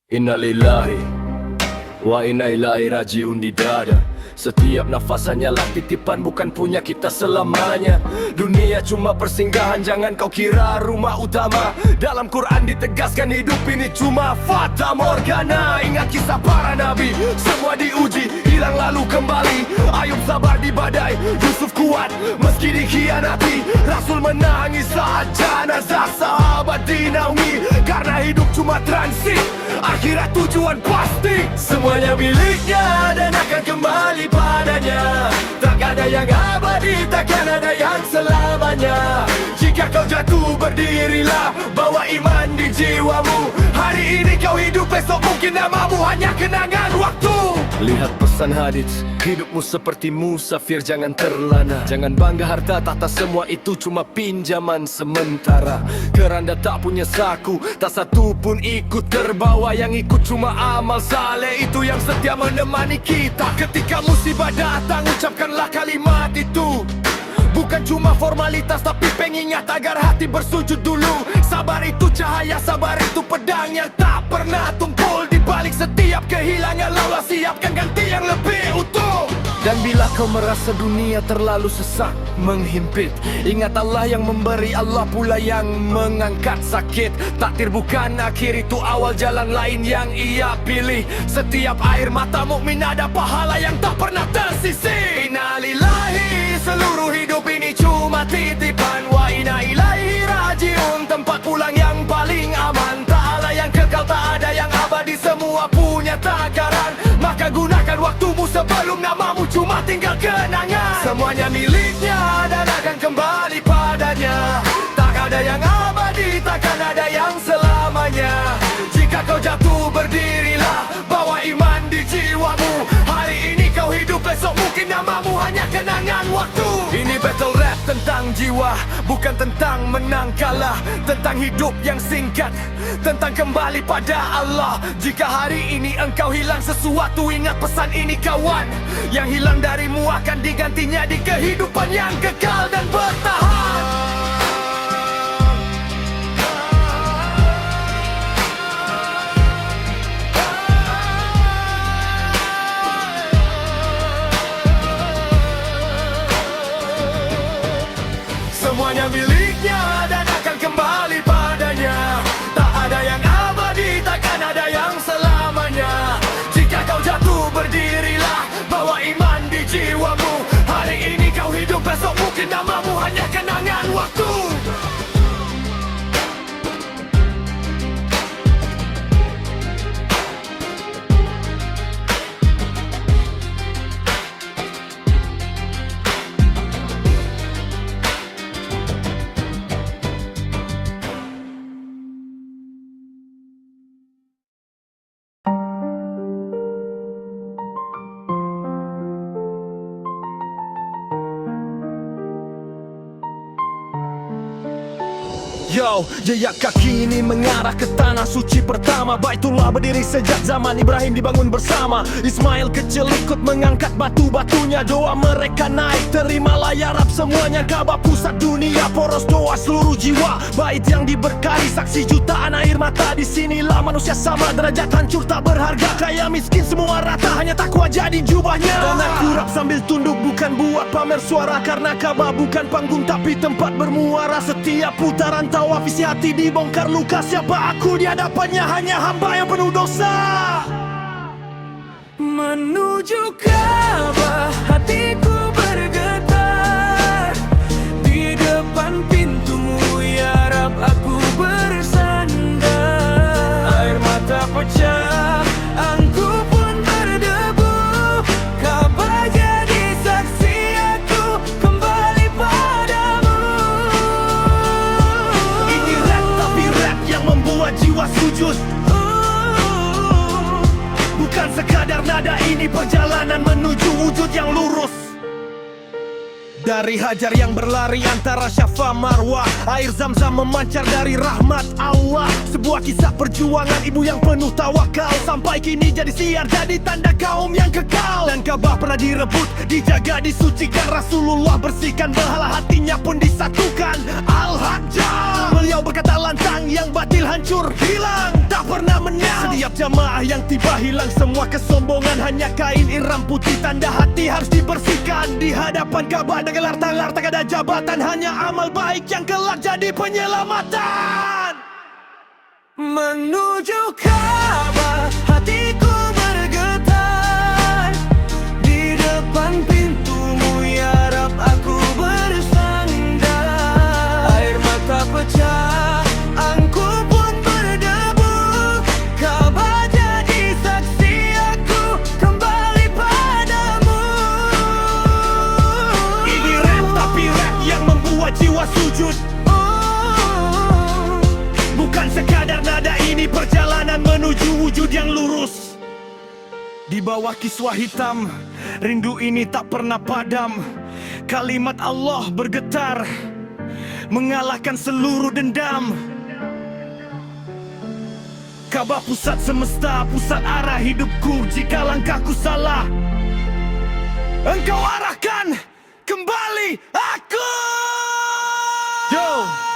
Innalillahi wa inna ilaihi rajiun di dada. Setiap nafas hanyalah titipan, bukan punya kita selamanya. Dunia cuma persinggahan, jangan kau kira rumah utama. Dalam Quran ditegaskan hidup ini cuma fata morgana. Ingat kisah para nabi, semua diuji, hilang lalu kembali. Ayub sabar di badai, Yusuf kuat meski dikhianati. Rasul menangis saat jenazah sahabat dinaungi. Karena hidup cuma transit, akhirat tujuan pasti. Semuanya miliknya dan akan kembali padanya. Tak ada yang abadi, takkan ada yang selamanya. Jika kau jatuh berdirilah, bawa iman di jiwamu. Hari ini kau hidup, besok mungkin namamu hanya kenangan waktu. Lihat pesan hadits, hidupmu seperti musafir, jangan terlana. Jangan bangga harta tahta, semua itu cuma pinjaman sementara. Keranda tak punya saku, tak satu pun ikut terbawa. Yang ikut cuma amal saleh, itu yang setia menemani kita. Ketika musibah datang, ucapkanlah kalimat itu. Bukan cuma formalitas, tapi pengingat agar hati bersujud dulu. Sabar itu cahaya, sabar itu pedang yang tak pernah tumpul. Di balik setiap kehilangan, Allah siapkan ganti yang lebih utuh. Dan bila kau merasa dunia terlalu sesak, menghimpit, ingat Allah yang memberi, Allah pula yang mengangkat sakit. Takdir bukan akhir, itu awal jalan lain yang Ia pilih. Setiap air mata mukmin ada pahala yang tak pernah tersisih. Innalillahi, seluruh hidup ini cuma titipan. Wa inna ilaihi rajiun, tempat pulang yang paling aman. Tak ada yang kekal, tak ada yang abadi, semua punya takaran. Maka gunakan waktumu sebelum namamu cuma tinggal kenangan. Semuanya miliknya dan akan kembali padanya. Tak ada yang abadi, takkan ada yang selamanya. Jika kau jatuh berdirilah, bawa iman di jiwamu. Hari ini kau hidup, besok mungkin namamu hanya kenangan waktu. Ini battle rap tentang jiwa, bukan tentang menang kalah. Tentang hidup yang singkat, tentang kembali pada Allah. Jika hari ini engkau hilang sesuatu, ingat pesan ini kawan. Yang hilang darimu akan digantinya di kehidupan yang kekal dan bertahan. Semuanya miliknya dan akan kembali padanya. Tak ada yang abadi, takkan ada yang selamanya. Jika kau jatuh berdirilah, bawa iman di jiwamu. Hari ini kau hidup, besok mungkin namamu hanya kenangan waktu. Yo, jejak kaki ini mengarah ke tanah suci pertama. Baitullah berdiri sejak zaman Ibrahim dibangun bersama. Ismail kecil ikut mengangkat batu-batunya. Doa mereka naik, terimalah ya Rab semuanya. Ka'bah pusat dunia, poros doa seluruh jiwa. Bait yang diberkahi, saksi jutaan air mata. Di sinilah manusia sama, derajat hancur tak berharga. Kaya miskin semua rata, hanya takwa jadi jubahnya. Dan aku rap sambil tunduk, bukan buat pamer suara. Karena Ka'bah bukan panggung tapi tempat bermuara. Setiap putaran tawaf isi hati dibongkar luka. Siapa aku di hadapannya, hanya hamba yang penuh dosa. Menuju Ka'bah hatiku bergetar. Di depan pintumu ya Rab aku bersandar. Air mata pecah, angku pun berdebu. Ka'bah jadi saksi aku kembali padamu. Ini rap tapi rap yang membuat jiwa sujud. Bukan sekadar nada, ini perjalanan menuju wujud yang lurus. Dari Hajar yang berlari antara Syafa Marwah, air Zam-Zam memancar dari rahmat Allah. Sebuah kisah perjuangan ibu yang penuh tawakal. Sampai kini jadi siar, jadi tanda kaum yang kekal. Dan Ka'bah pernah direbut, dijaga, disucikan. Rasulullah bersihkan berhala, hatinya pun disatukan. Al-Hajjah, beliau berkata pantang, yang batil hancur hilang, tak pernah menang. Setiap jamaah yang tiba hilang semua kesombongan, hanya kain iram putih tanda hati harus dibersihkan. Di hadapan Ka'bah dengan gelar tak ada jabatan, hanya amal baik yang kelak jadi penyelamatan. Menuju Ka'bah hatiku bergetar, di depan pintumu ya Rab aku bersandar. Air mata pecah, angku pun berdebu, Ka'bah jadi saksi aku kembali padamu. Ini rap tapi rap yang membuat jiwa sujud, bukan sekadar nada. Ini perjalanan menuju wujud yang lurus. Di bawah kiswah hitam, rindu ini tak pernah padam. Kalimat Allah bergetar, mengalahkan seluruh dendam. Ka'bah pusat semesta, pusat arah hidupku. Jika langkahku salah, engkau arahkan kembali aku. Yo,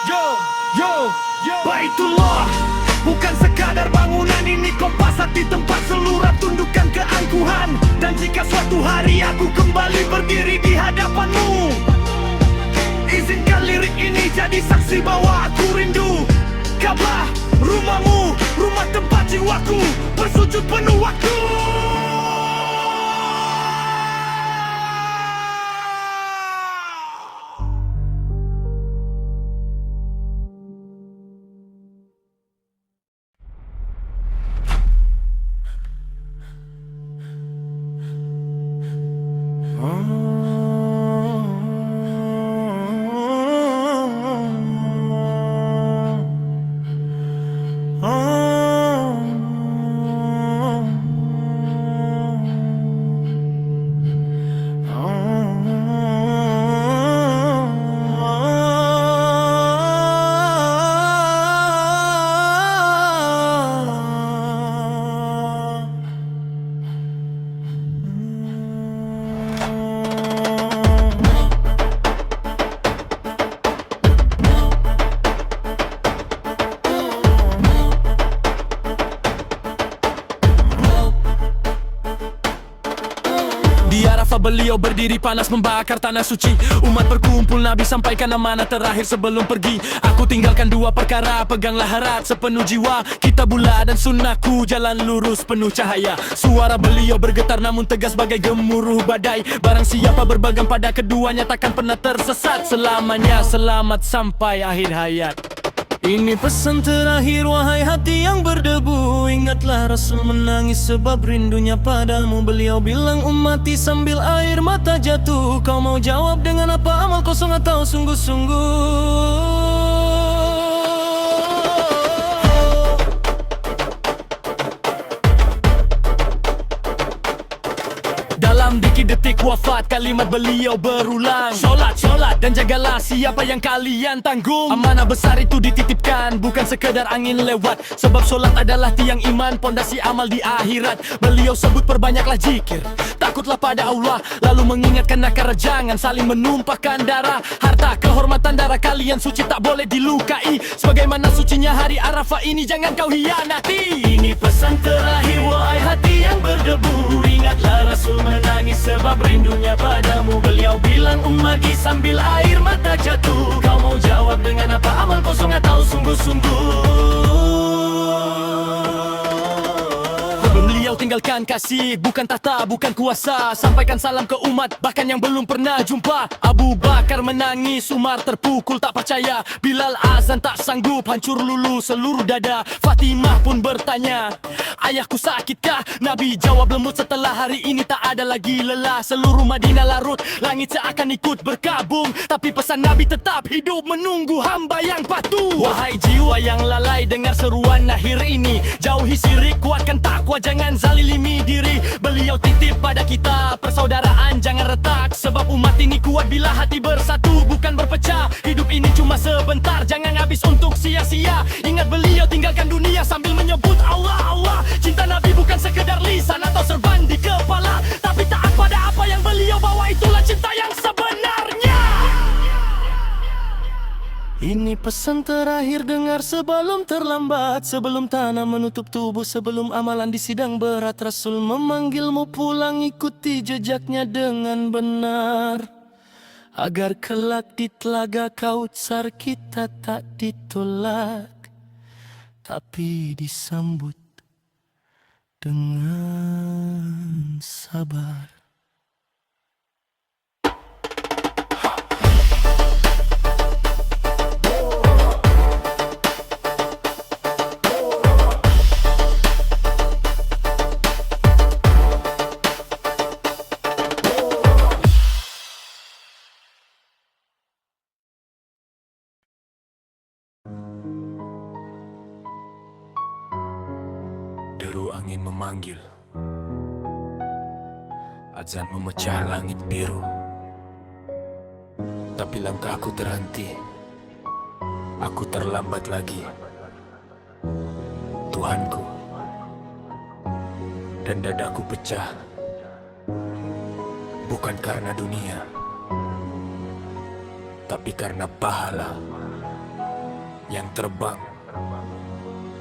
yo, yo, yo. Baitullah bukan sekadar bangunan, ini kompas hati, tempat seluruh tundukkan keangkuhan. Dan jika suatu hari aku kembali berdiri di hadapanmu, izinkan lirik ini jadi saksi bahwa aku rindu Ka'bah, rumahmu, rumah tempat jiwaku bersujud penuh waktu. Di Arafah beliau berdiri panas membakar tanah suci. Umat berkumpul, Nabi sampaikan amanah terakhir sebelum pergi. Aku tinggalkan dua perkara, peganglah harat sepenuh jiwa. Kitabullah dan sunnahku, jalan lurus penuh cahaya. Suara beliau bergetar namun tegas bagai gemuruh badai. Barang siapa berpegang pada keduanya takkan pernah tersesat selamanya. Selamat sampai akhir hayat. Ini pesan terakhir wahai hati yang berdebu. Ingatlah Rasul menangis sebab rindunya padamu. Beliau bilang ummati sambil air mata jatuh. Kau mau jawab dengan apa, amal kosong atau sungguh-sungguh? Dalam dikit-detik wafat kalimat beliau berulang. Sholat, sholat dan jagalah siapa yang kalian tanggung. Amanah besar itu dititipkan, bukan sekedar angin lewat. Sebab sholat adalah tiang iman, pondasi amal di akhirat. Beliau sebut perbanyaklah zikir, takutlah pada Allah. Lalu mengingatkan nakar jangan saling menumpahkan darah. Harta kehormatan darah kalian suci tak boleh dilukai. Sebagaimana sucinya hari Arafah ini jangan kau hianati. Ini pesan terakhir wahai hati yang berdebu. Ingatlah Rasul menangis sebab rindunya padamu. Beliau bilang ummati sambil air mata jatuh. Kau mau jawab dengan apa, amal kosong atau sungguh-sungguh? Beliau tinggalkan kasih, bukan tahta, bukan kuasa. Sampaikan salam ke umat, bahkan yang belum pernah jumpa. Abu Bakar menangis, Umar terpukul tak percaya. Bilal azan tak sanggup, hancur lulu seluruh dada. Fatimah pun bertanya, ayahku sakitkah? Nabi jawab lembut, setelah hari ini tak ada lagi lelah. Seluruh Madinah larut, langit seakan ikut berkabung. Tapi pesan Nabi tetap hidup menunggu hamba yang patuh. Wahai jiwa yang lalai dengar seruan akhir ini. Jauhi syirik, kuatkan takwa, jangan zalimi diri. Beliau titip pada kita persaudaraan jangan retak. Sebab umat ini kuat bila hati bersatu, bukan berpecah. Hidup ini cuma sebentar, jangan habis untuk sia-sia. Ingat beliau tinggalkan dunia sambil menyebut Allah, Allah. Cinta Nabi bukan sekedar lisan atau serban di kepala, tapi taat pada apa yang beliau bawa, itulah cinta yang sebenarnya. Ini Pesan terakhir dengar sebelum terlambat, sebelum tanah menutup tubuh, sebelum amalan di sidang berat. Rasul memanggilmu pulang, ikuti jejaknya dengan benar, agar kelak di telaga Kautsar kita tak ditolak, tapi disambut dengan sabar. Deru angin memanggil, azan memecah langit biru, tapi langkahku terhenti, aku terlambat lagi. Tuhanku, dan dadaku pecah, bukan karena dunia, tapi karena pahala yang terbang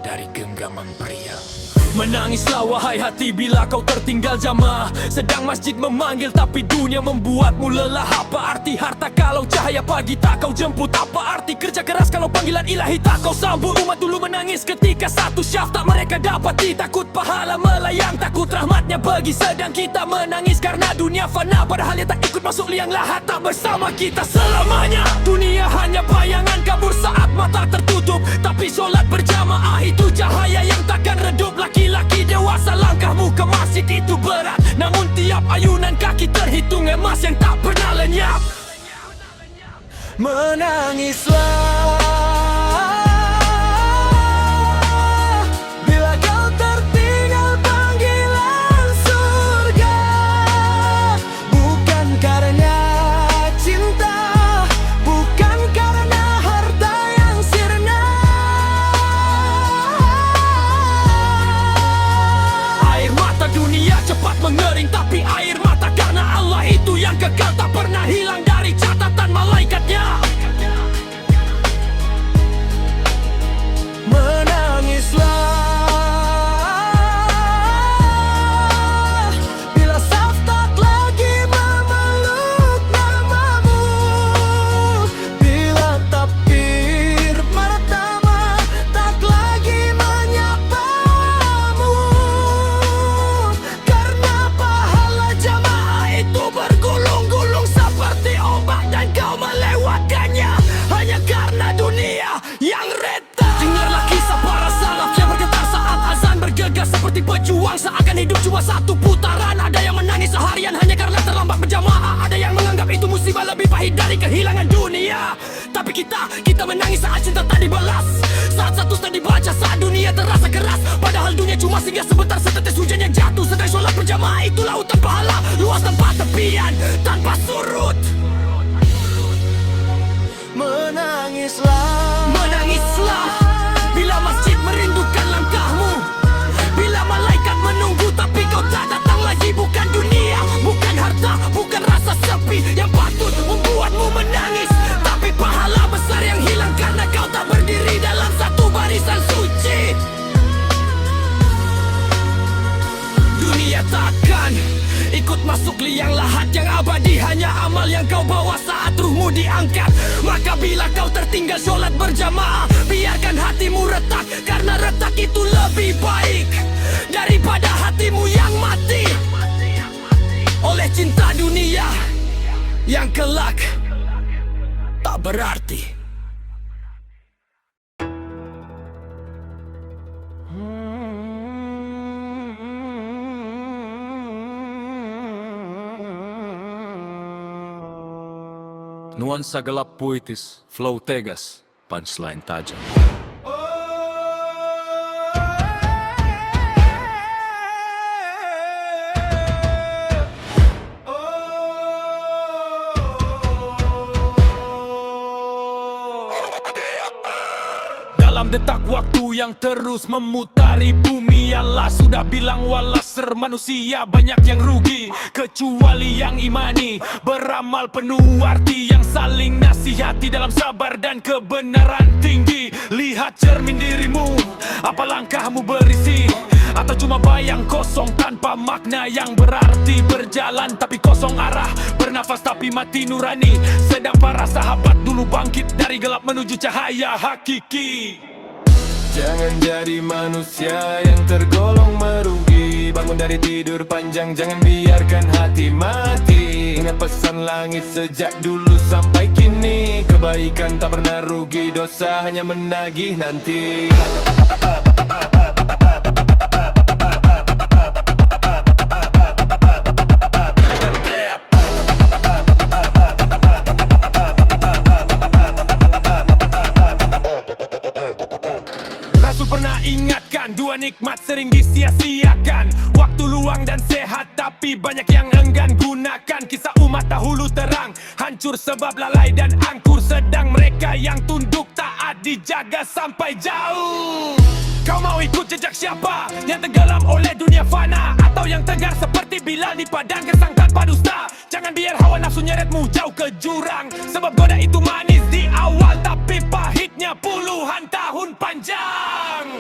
dari genggaman pria. Menangislah wahai hati bila kau tertinggal jamaah. Sedang masjid memanggil tapi dunia membuatmu lelah. Apa arti harta kalau cahaya pagi tak kau jemput? Apa arti kerja keras kalau panggilan ilahi tak kau sambut? Umat dulu menangis ketika satu syaf tak mereka dapati. Takut pahala melayang, takut rahmatnya bagi. Sedang kita menangis karena dunia fana, padahal dia tak ikut masuk liang lahat tak bersama kita selamanya. Dunia hanya bayangan kabur saat mata tertutup, tapi solat berjamaah itu cahaya yang takkan redup. Laki-laki dewasa langkahmu ke masjid itu berat, namun tiap ayunan kaki terhitung emas yang tak pernah lenyap. Menangislah bila kau tertinggal panggilan surga, bukan karena cinta, bukan karena harta yang sirna. Air mata dunia cepat mengering, tapi air mata karena Allah itu yang kekal, tak pernah hilang dari catatan malaikatnya. Menangislah bila saf tak lagi memeluk namamu, bila tapir pertama tak lagi menyapamu, karena pahala jamaah itu bergulung-gulung seperti ombak dan kau melewatkannya hanya karena dunia yang reta. Dengarlah kisah para salaf yang bergetar saat azan bergegas seperti pejuang seakan hidup cuma satu putaran. Ada yang menangis seharian hanya karena terlambat berjamaah. Ada yang menganggap itu musibah lebih pahit dari kehilangan dunia. Tapi kita menangis saat cinta tak dibalas, saat satu tak dibaca, saat dunia terasa keras. Padahal dunia cuma singgah sebentar, setetes hujan yang jatuh. Sedang sholat berjamaah itu lautan pahala, luas tanpa tepian, tanpa surut. Menangislah bila masjid merindukan langkahmu, bila malaikat menunggu tapi kau tak datang lagi. Bukan dunia, bukan harta, bukan rasa sepi yang patut membuatmu menangis, tapi pahala besar yang hilang karena kau tak berdiri dalam satu barisan suci. Dunia takkan ikut masuk liang lahat yang abadi, hanya amal yang kau bawa saat ruhmu diangkat. Maka bila kau tertinggal sholat berjamaah, biarkan hatimu retak, karena retak itu lebih baik daripada hatimu yang mati oleh cinta dunia yang kelak tak berarti. Nuansa gelap puitis, flow tegas, punchline tajam. Dalam detak waktu yang terus memutari bumi Allah sudah bilang walasr, manusia banyak yang rugi kecuali yang imani, beramal penuh arti, yang saling nasihati dalam sabar dan kebenaran tinggi. Lihat cermin dirimu, apa langkahmu berisi, atau cuma bayang kosong tanpa makna yang berarti. Berjalan tapi kosong arah, bernafas tapi mati nurani. Sedang para sahabat dulu bangkit dari gelap menuju cahaya hakiki. Jangan jadi manusia yang tergolong merugi. Bangun dari tidur panjang, jangan biarkan hati mati. Ingat pesan langit sejak dulu sampai kini, kebaikan tak pernah rugi, dosa hanya menagih nanti. Pernah ingatkan, dua nikmat sering disia-siakan, waktu luang dan sehat, tapi banyak yang enggan gunakan. Kisah umat dahulu terang, hancur sebab lalai dan angkur. Sedang mereka yang tunduk taat dijaga sampai jauh. Kau mau ikut jejak siapa? Yang tenggelam oleh dunia fana, atau yang tegar seperti Bilal di padang gesang tanpa dusta? Jangan biar hawa nafsu nyeretmu jauh ke jurang, sebab goda itu manis di awal, tapi pahitnya puluhan tahun panjang.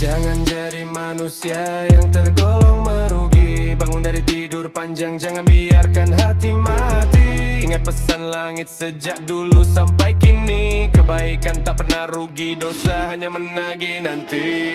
Jangan jadi manusia yang tergolong merugi. Bangun dari tidur panjang, jangan biarkan hati mati. Ingat pesan langit sejak dulu sampai kini, kebaikan tak pernah rugi, dosa hanya menagih nanti.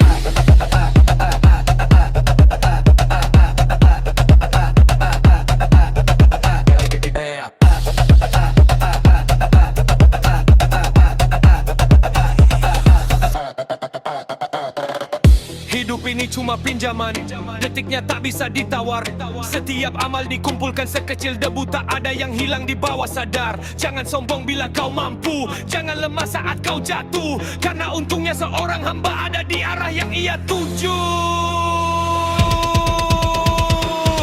Hidup ini cuma pinjaman, detiknya tak bisa ditawar. Setiap amal dikumpulkan sekecil debu, tak ada yang hilang di bawah sadar. Jangan sombong bila kau mampu, jangan lemah saat kau jatuh, karena untungnya seorang hamba ada di arah yang ia tuju.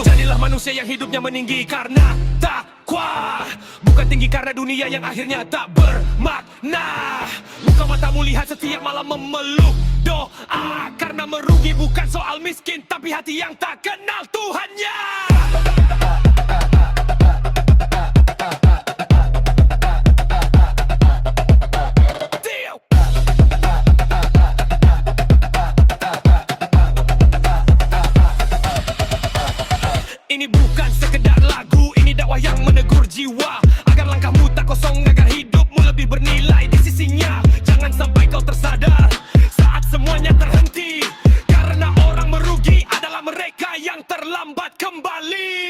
Jadilah manusia yang hidupnya meninggi karena takwa, bukan tinggi karena dunia yang akhirnya tak bermakna. Buka matamu lihat setiap malam memeluk doa, karena merugi bukan soal miskin, tapi hati yang tak kenal Tuhannya. Ini bukan sekedar lagu, ini dakwah yang menegur jiwa, agar langkahmu tak kosong, agar hidupmu lebih bernilai di sisinya. Jangan sampai kau tersadar saat semuanya terhenti, karena orang merugi adalah mereka yang terlambat kembali.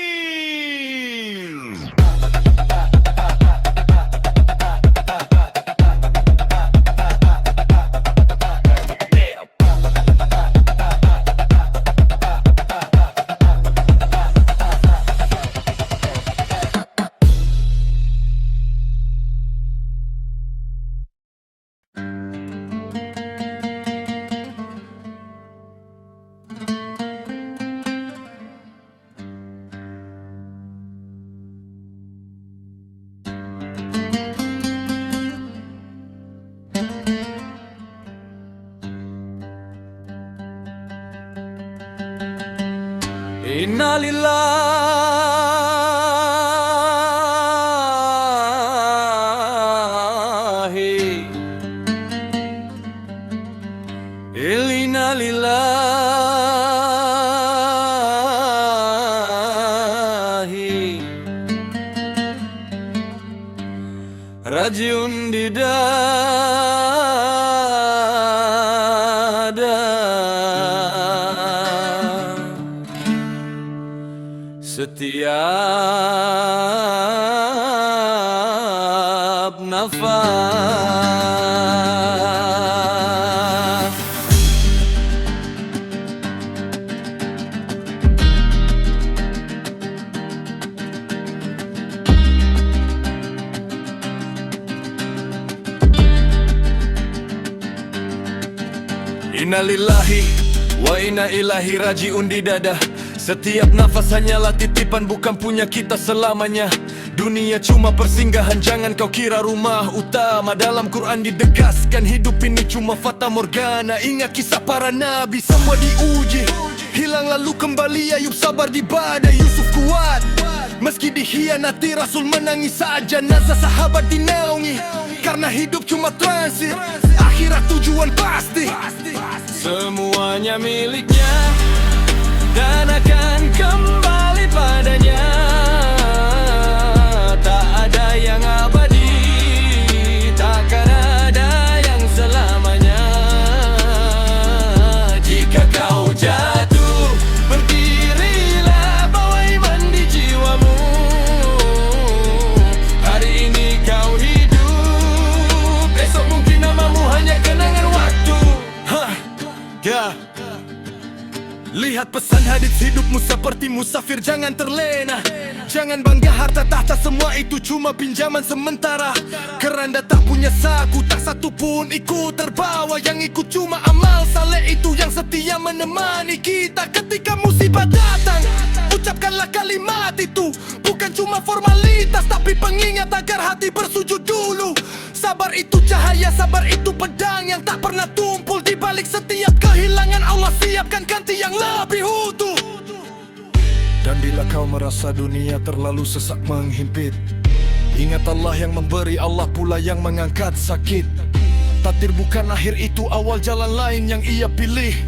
Innalillahi Innalillahi Rajiun di dada, setiap nafas. Innalillahi wa inna ilahi rajiun di dada. Setiap nafas hanyalah titipan, bukan punya kita selamanya. Dunia cuma persinggahan, jangan kau kira rumah utama. Dalam Quran ditegaskan hidup ini cuma fata morgana. Ingat kisah para nabi, semua diuji, hilang lalu kembali. Ayub sabar di badai, Yusuf kuat meski dikhianati. Rasul menangis saja, jenazah sahabat dinaungi. Karena hidup cuma transit, akhirat tujuan pasti. Semuanya miliknya dan akan kembali padanya. Tak ada yang abadi, takkan ada yang selamanya. Jika kau jatuh, berdirilah, bawa iman di jiwamu. Hari ini kau hidup, besok mungkin namamu hanya kenangan waktu. Lihat pesan hadis hidupmu seperti musafir, jangan terlena. Jangan bangga harta tahta, semua itu cuma pinjaman sementara. Keranda tak punya saku, tak satu pun ikut terbawa. Yang ikut cuma amal saleh itu yang setia menemani kita ketika musibah datang. Ucapkanlah kalimat itu, bukan cuma formalitas, tapi pengingat agar hati bersujud dulu. Sabar itu cahaya, sabar itu pedang yang tak pernah tumpul. Di balik setiap kehilangan Allah siapkan ganti yang lebih utuh. Dan bila kau merasa dunia terlalu sesak menghimpit, ingat Allah yang memberi, Allah pula yang mengangkat sakit. Takdir bukan akhir, itu awal jalan lain yang Ia pilih.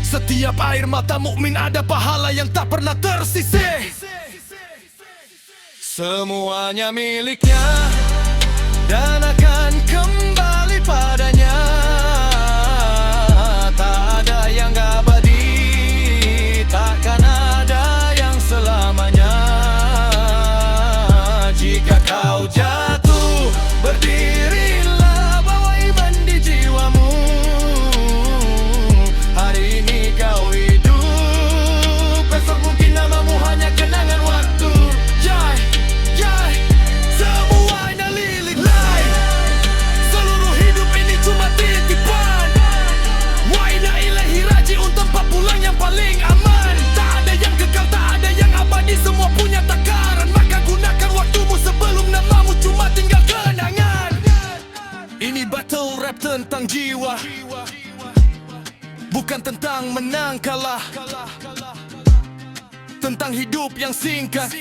Setiap air mata mukmin ada pahala yang tak pernah tersisih. Semuanya miliknya dan akan kembali padanya. Tak ada yang abadi, takkan ada yang selamanya. Jika kau jatuh, berdirilah, bawa iman di jiwamu. Hari ini kau hidup, besok mungkin namamu hanya kenangan waktu. Jai, jai, semuanya lilik lai. Seluruh hidup ini cuma titipan. Wa inna ilaihi raji'un, tempat pulang yang paling aman. Tak ada yang kekal, tak ada yang abadi, semua punya takaran. Maka gunakan waktumu sebelum namamu cuma tinggal kenangan. Ini battle rap tentang jiwa, bukan tentang menang kalah. Tentang hidup yang singkat,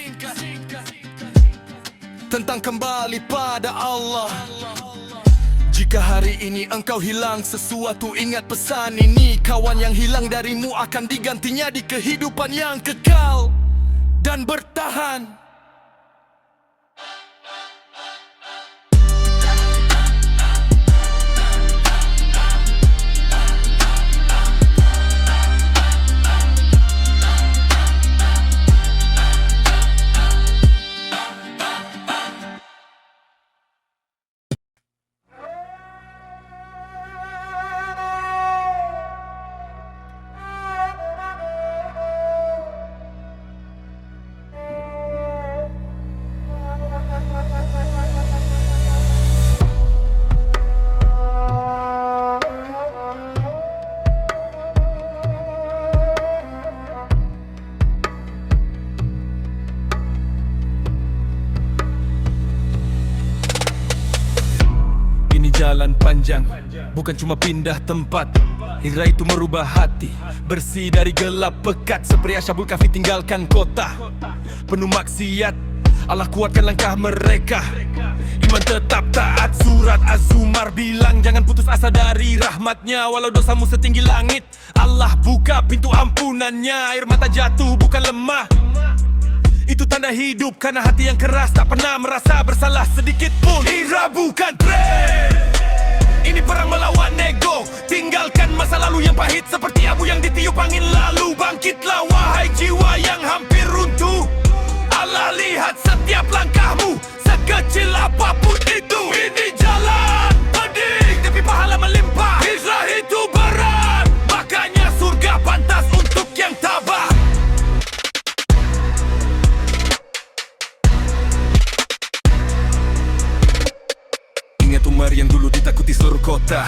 tentang kembali pada Allah. Jika hari ini engkau hilang sesuatu, ingat pesan ini. Kawan yang hilang darimu akan digantinya di kehidupan yang kekal dan bertahan. Jalan panjang, bukan cuma pindah tempat. Hijrah itu merubah hati, bersih dari gelap pekat. Seperti Asyabul Kahfi tinggalkan kota penuh maksiat. Allah kuatkan langkah mereka, iman tetap taat. Surat Az-Zumar bilang jangan putus asa dari rahmatnya. Walau dosamu setinggi langit, Allah buka pintu ampunannya. Air mata jatuh bukan lemah, itu tanda hidup, karena hati yang keras tak pernah merasa bersalah sedikit pun. Hijrah bukan tren, ini perang melawan ego. Tinggalkan masa lalu yang pahit seperti abu yang ditiup angin lalu. Bangkitlah wahai jiwa yang hampir runtuh. Allah lihat setiap langkahmu, sekecil apapun itu. Ini jalan pedih, tapi pahala melimpah. Hijrah itu berat, makanya surga pantas untuk yang tabah. Umar yang dulu ditakuti seluruh kota,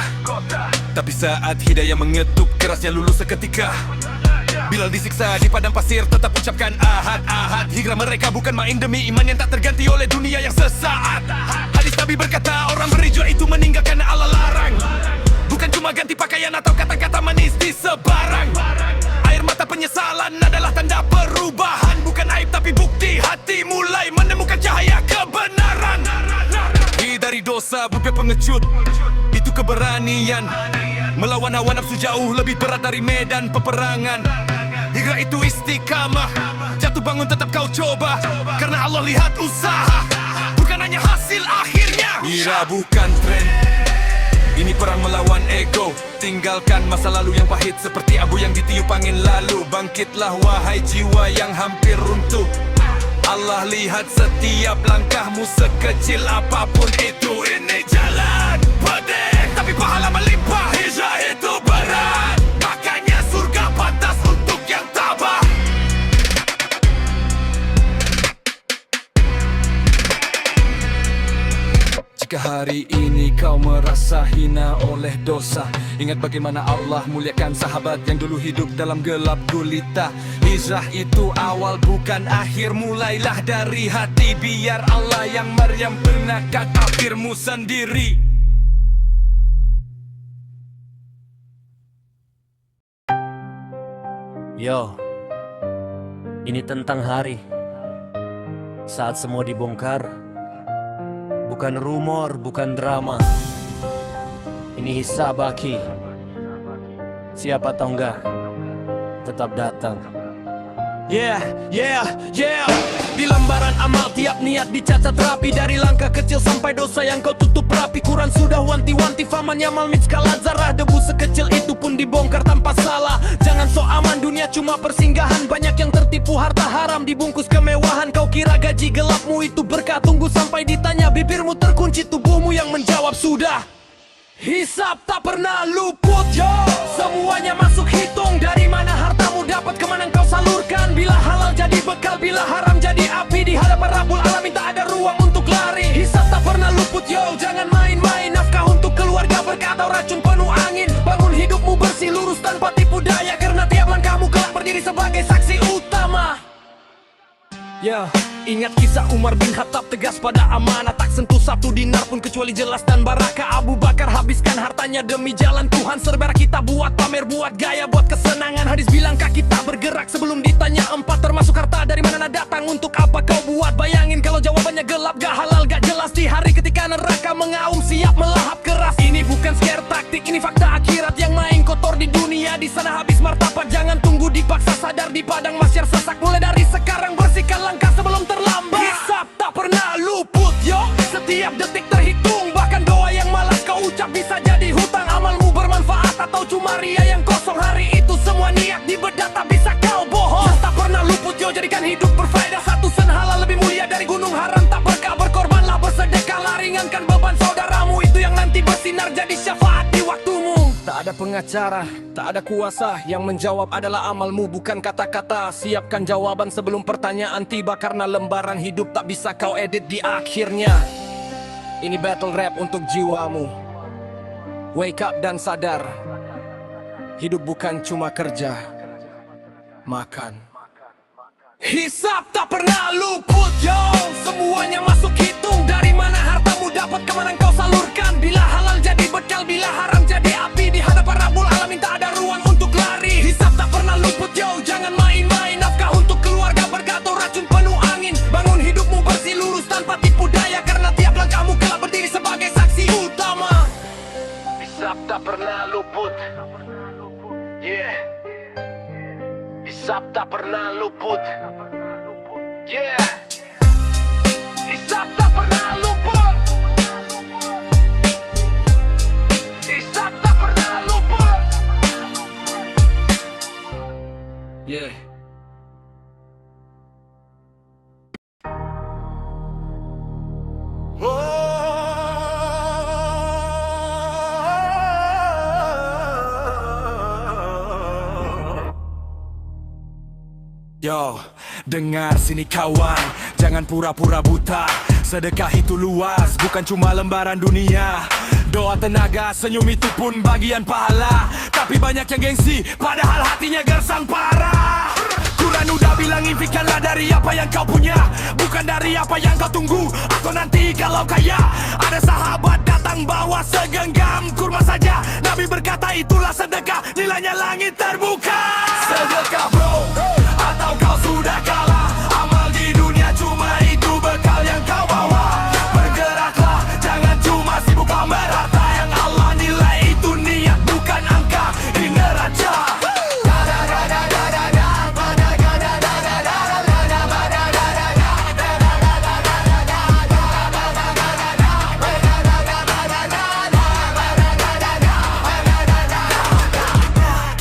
tapi saat hidayah mengetuk, kerasnya lulus seketika. Bila disiksa di padang pasir tetap ucapkan ahad, ahad. Hijrah mereka bukan main demi iman yang tak terganti oleh dunia yang sesaat. Hadis Nabi berkata orang berhijrah itu meninggal karena Allah larang. Bukan cuma ganti pakaian atau kata-kata manis di sebarang. Air mata penyesalan adalah tanda perubahan. Bukan aib tapi bukti hati mulai menemukan cahaya kebenaran. Hindari dosa bukan pengecut, itu keberanian. Melawan hawa nafsu jauh lebih berat dari medan peperangan. Hijrah itu istiqamah, jatuh bangun tetap kau coba. Karena Allah lihat usaha, bukan hanya hasil akhirnya. Hijrah bukan tren, ini perang melawan ego. Tinggalkan masa lalu yang pahit seperti abu yang ditiup angin lalu. Bangkitlah wahai jiwa yang hampir runtuh. Allah lihat setiap langkahmu sekecil apapun itu. Ini jalan pedih tapi pahala melimpah. Hijrah itu berat, makanya surga pantas untuk yang tabah. Jika hari ini kau merasa hina oleh dosa, ingat bagaimana Allah muliakan sahabat yang dulu hidup dalam gelap gulita. Hijrah itu awal bukan akhir, mulailah dari hati. Biar Allah yang meriam penakat akhirmu sendiri. Yo, ini tentang hari saat semua dibongkar. Bukan rumor, bukan drama. Ini hisab Aki. Siapa atau enggak, tetap datang. Yeah. Di lembaran amal tiap niat dicatat rapi. Dari langkah kecil sampai dosa yang kau tutup rapi. Quran sudah wanti-wanti faman yamal mitskala zarah. Debu sekecil itu pun dibongkar tanpa salah. Jangan sok aman, dunia cuma persinggahan. Banyak yang tertipu harta haram dibungkus kemewahan. Kau kira gaji gelapmu itu berkah, tunggu sampai ditanya. Bibirmu terkunci, tubuhmu yang menjawab sudah. Hisab tak pernah luput, yo. Semuanya masuk hitung. Dari mana hartamu dapat, kemana kau salurkan. Bila halal jadi bekal, bila haram jadi api. Di hadapan Rabbul Alamin tak ada ruang untuk lari. Hisab tak pernah luput, yo. Jangan main-main. Nafkah untuk keluarga berkah atau racun penuh angin. Bangun hidupmu bersih, lurus tanpa tipu daya. Karena tiap langkahmu kelak berdiri sebagai saksi utama. Ya, ingat kisah Umar bin Khattab tegas pada amanah. Tak sentuh satu dinar pun kecuali jelas dan barakah. Abu Bakar habiskan hartanya demi jalan Tuhan. Serba kita buat pamer, buat gaya, buat kesenangan. Hadis bilang kaki tak bergerak sebelum ditanya empat. Termasuk harta dari mana datang, untuk apa kau buat. Bayangin kalau jawabannya gelap, gak halal, gak jelas. Di hari ketika neraka mengaum siap melahap keras. Ini bukan scare taktik, ini fakta akhirat. Yang main kotor di dunia, di sana habis martabat. Jangan tunggu dipaksa, sadar di padang masyar sesak. Mulai dari sekarang bersihkan langkah sebelum terlambat. Hisab tak pernah luput, yo. Setiap detik terhitung. Bahkan doa yang malas kau ucap bisa jadi hutang. Amalmu bermanfaat atau cuma ria yang kosong. Hari itu semua niat dibedah, tak bisa kau bohong. Tak pernah luput, yo. Jadikan hidup berfaedah. Satu sen halal lebih mulia dari gunung haram. Tak berkah, berkorbanlah, bersedekahlah. Ringankan beban saudaramu, itu yang nanti bersinar jadi syafaat di waktumu. Tak ada pengacara, tak ada kuasa. Yang menjawab adalah amalmu, bukan kata-kata. Siapkan jawaban sebelum pertanyaan tiba. Karena lembaran hidup tak bisa kau edit di akhirnya. Ini battle rap untuk jiwamu. Wake up dan sadar. Hidup bukan cuma kerja, makan. Hisab tak pernah luput, yo. Semuanya masuk hitung. Dari mana hartamu dapat, kemana kau salurkan. Bila halal jadi bekal, bila haram jadi api. Di hadapan Rabbul Alamin tak ada ruang untuk lari. Hisab tak pernah luput, yo. Jangan main-main. Nafkah untuk keluarga berkah atau racun penuh angin. Bangun hidupmu bersih, lurus tanpa tipu daya. Karena tiap langkahmu kelak berdiri sebagai saksi utama. Hisab tak pernah luput, yeah. Hisab tak pernah luput, yeah. Hisab tak pernah luput. Hisab tak pernah luput, yeah. Yo, dengar sini kawan, jangan pura-pura buta. Sedekah itu luas, bukan cuma lembaran dunia. Doa tenaga, senyum itu pun bagian pahala. Tapi banyak yang gengsi, padahal hatinya gersang parah. Quran udah bilang impikanlah dari apa yang kau punya, bukan dari apa yang kau tunggu atau nanti kalau kaya. Ada sahabat datang bawa segenggam kurma saja. Nabi berkata itulah sedekah, nilainya langit terbuka. Sedekah bro, atau kau sudah kalah. Amal di dunia cuma itu bekal yang kau bawa. Bergeraklah, jangan cuma sibuk pamer harta yang Allah nilai itu niat bukan angka di neraca.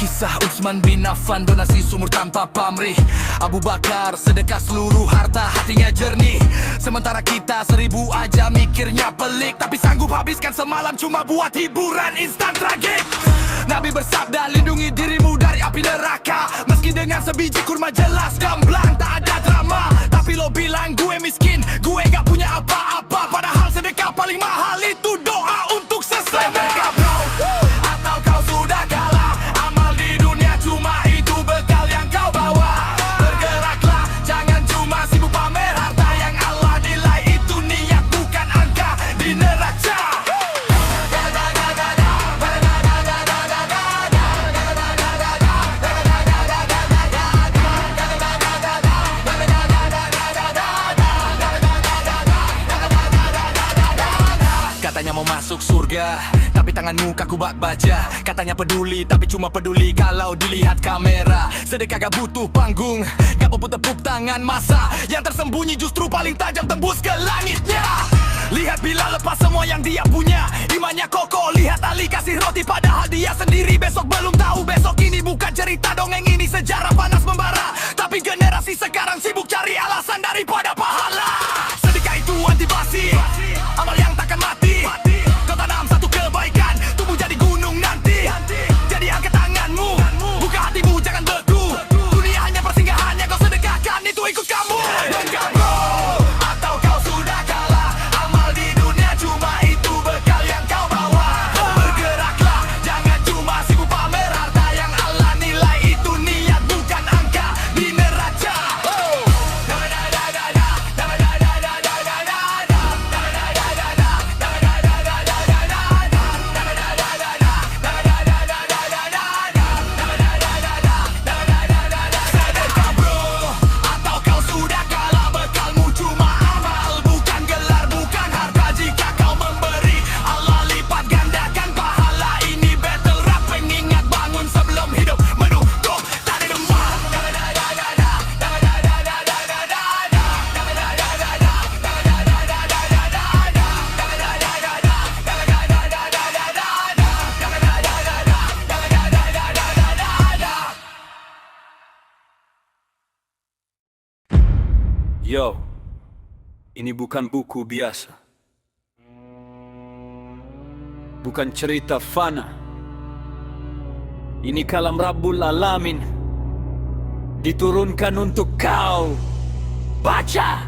Kisah Utsman bin Affan, donasi sumur tanpa pamrih. Abu Bakar sedekah seluruh harta, hatinya jernih. Sementara kita 1000 aja mikirnya pelik, tapi sanggup habiskan semalam cuma buat hiburan instan tragik. Nabi bersabda lindungi dirimu dari api neraka. Meski dengan sebiji kurma jelas gamblang tak ada drama. Tapi lo bilang gue miskin, gue gak punya apa-apa. Padahal sedekah paling mahal itu doa untuk sesama. Atau kau sudah kalah. Amal di dunia cuma itu bekal yang kau bawa. Bergeraklah, jangan cuma sibuk pamer harta yang Allah nilai itu niat bukan angka di neraca. Katanya mau masuk surga, tapi tanganmu kaku bak baja. Katanya peduli, tapi cuma peduli kalau dilihat kamera. Sedekah gak butuh panggung, gak perlu tepuk tangan masa. Yang tersembunyi justru paling tajam tembus ke langitnya. Lihat bila lepas semua yang dia punya, imannya kokoh. Lihat Ali kasih roti padahal dia sendiri besok belum tahu. Besok ini bukan cerita dongeng, ini sejarah panas membara. Tapi generasi sekarang sibuk cari alasan daripada pahala. Sedekah itu anti basi, amal yang takkan mati. Kau tanam satu kebaikan, tumbuh jadi gunung nanti. Jadi angkat tanganmu, buka hatimu jangan beku. Dunia hanya persinggahan yang kau sedekahkan itu ikut kamu. Dan kamu, atau kau sudah kalah. Amal di dunia cuma itu bekal yang kau bawa. Bergeraklah, jangan cuma sibuk pamer harta yang Allah nilai itu niat bukan angka di neraca. Sedekah bro, atau kau sudah kalah. Bekalmu cuma amal, bukan gelar, bukan harta. Jika kau memberi, Allah lipat gandakan pahala. Ini battle rap, pengingat bangun sebelum hidup menunggu tadi demam. Yo, ini bukan buku biasa, bukan cerita fana. Ini kalam Rabbul Alamin, diturunkan untuk kau baca.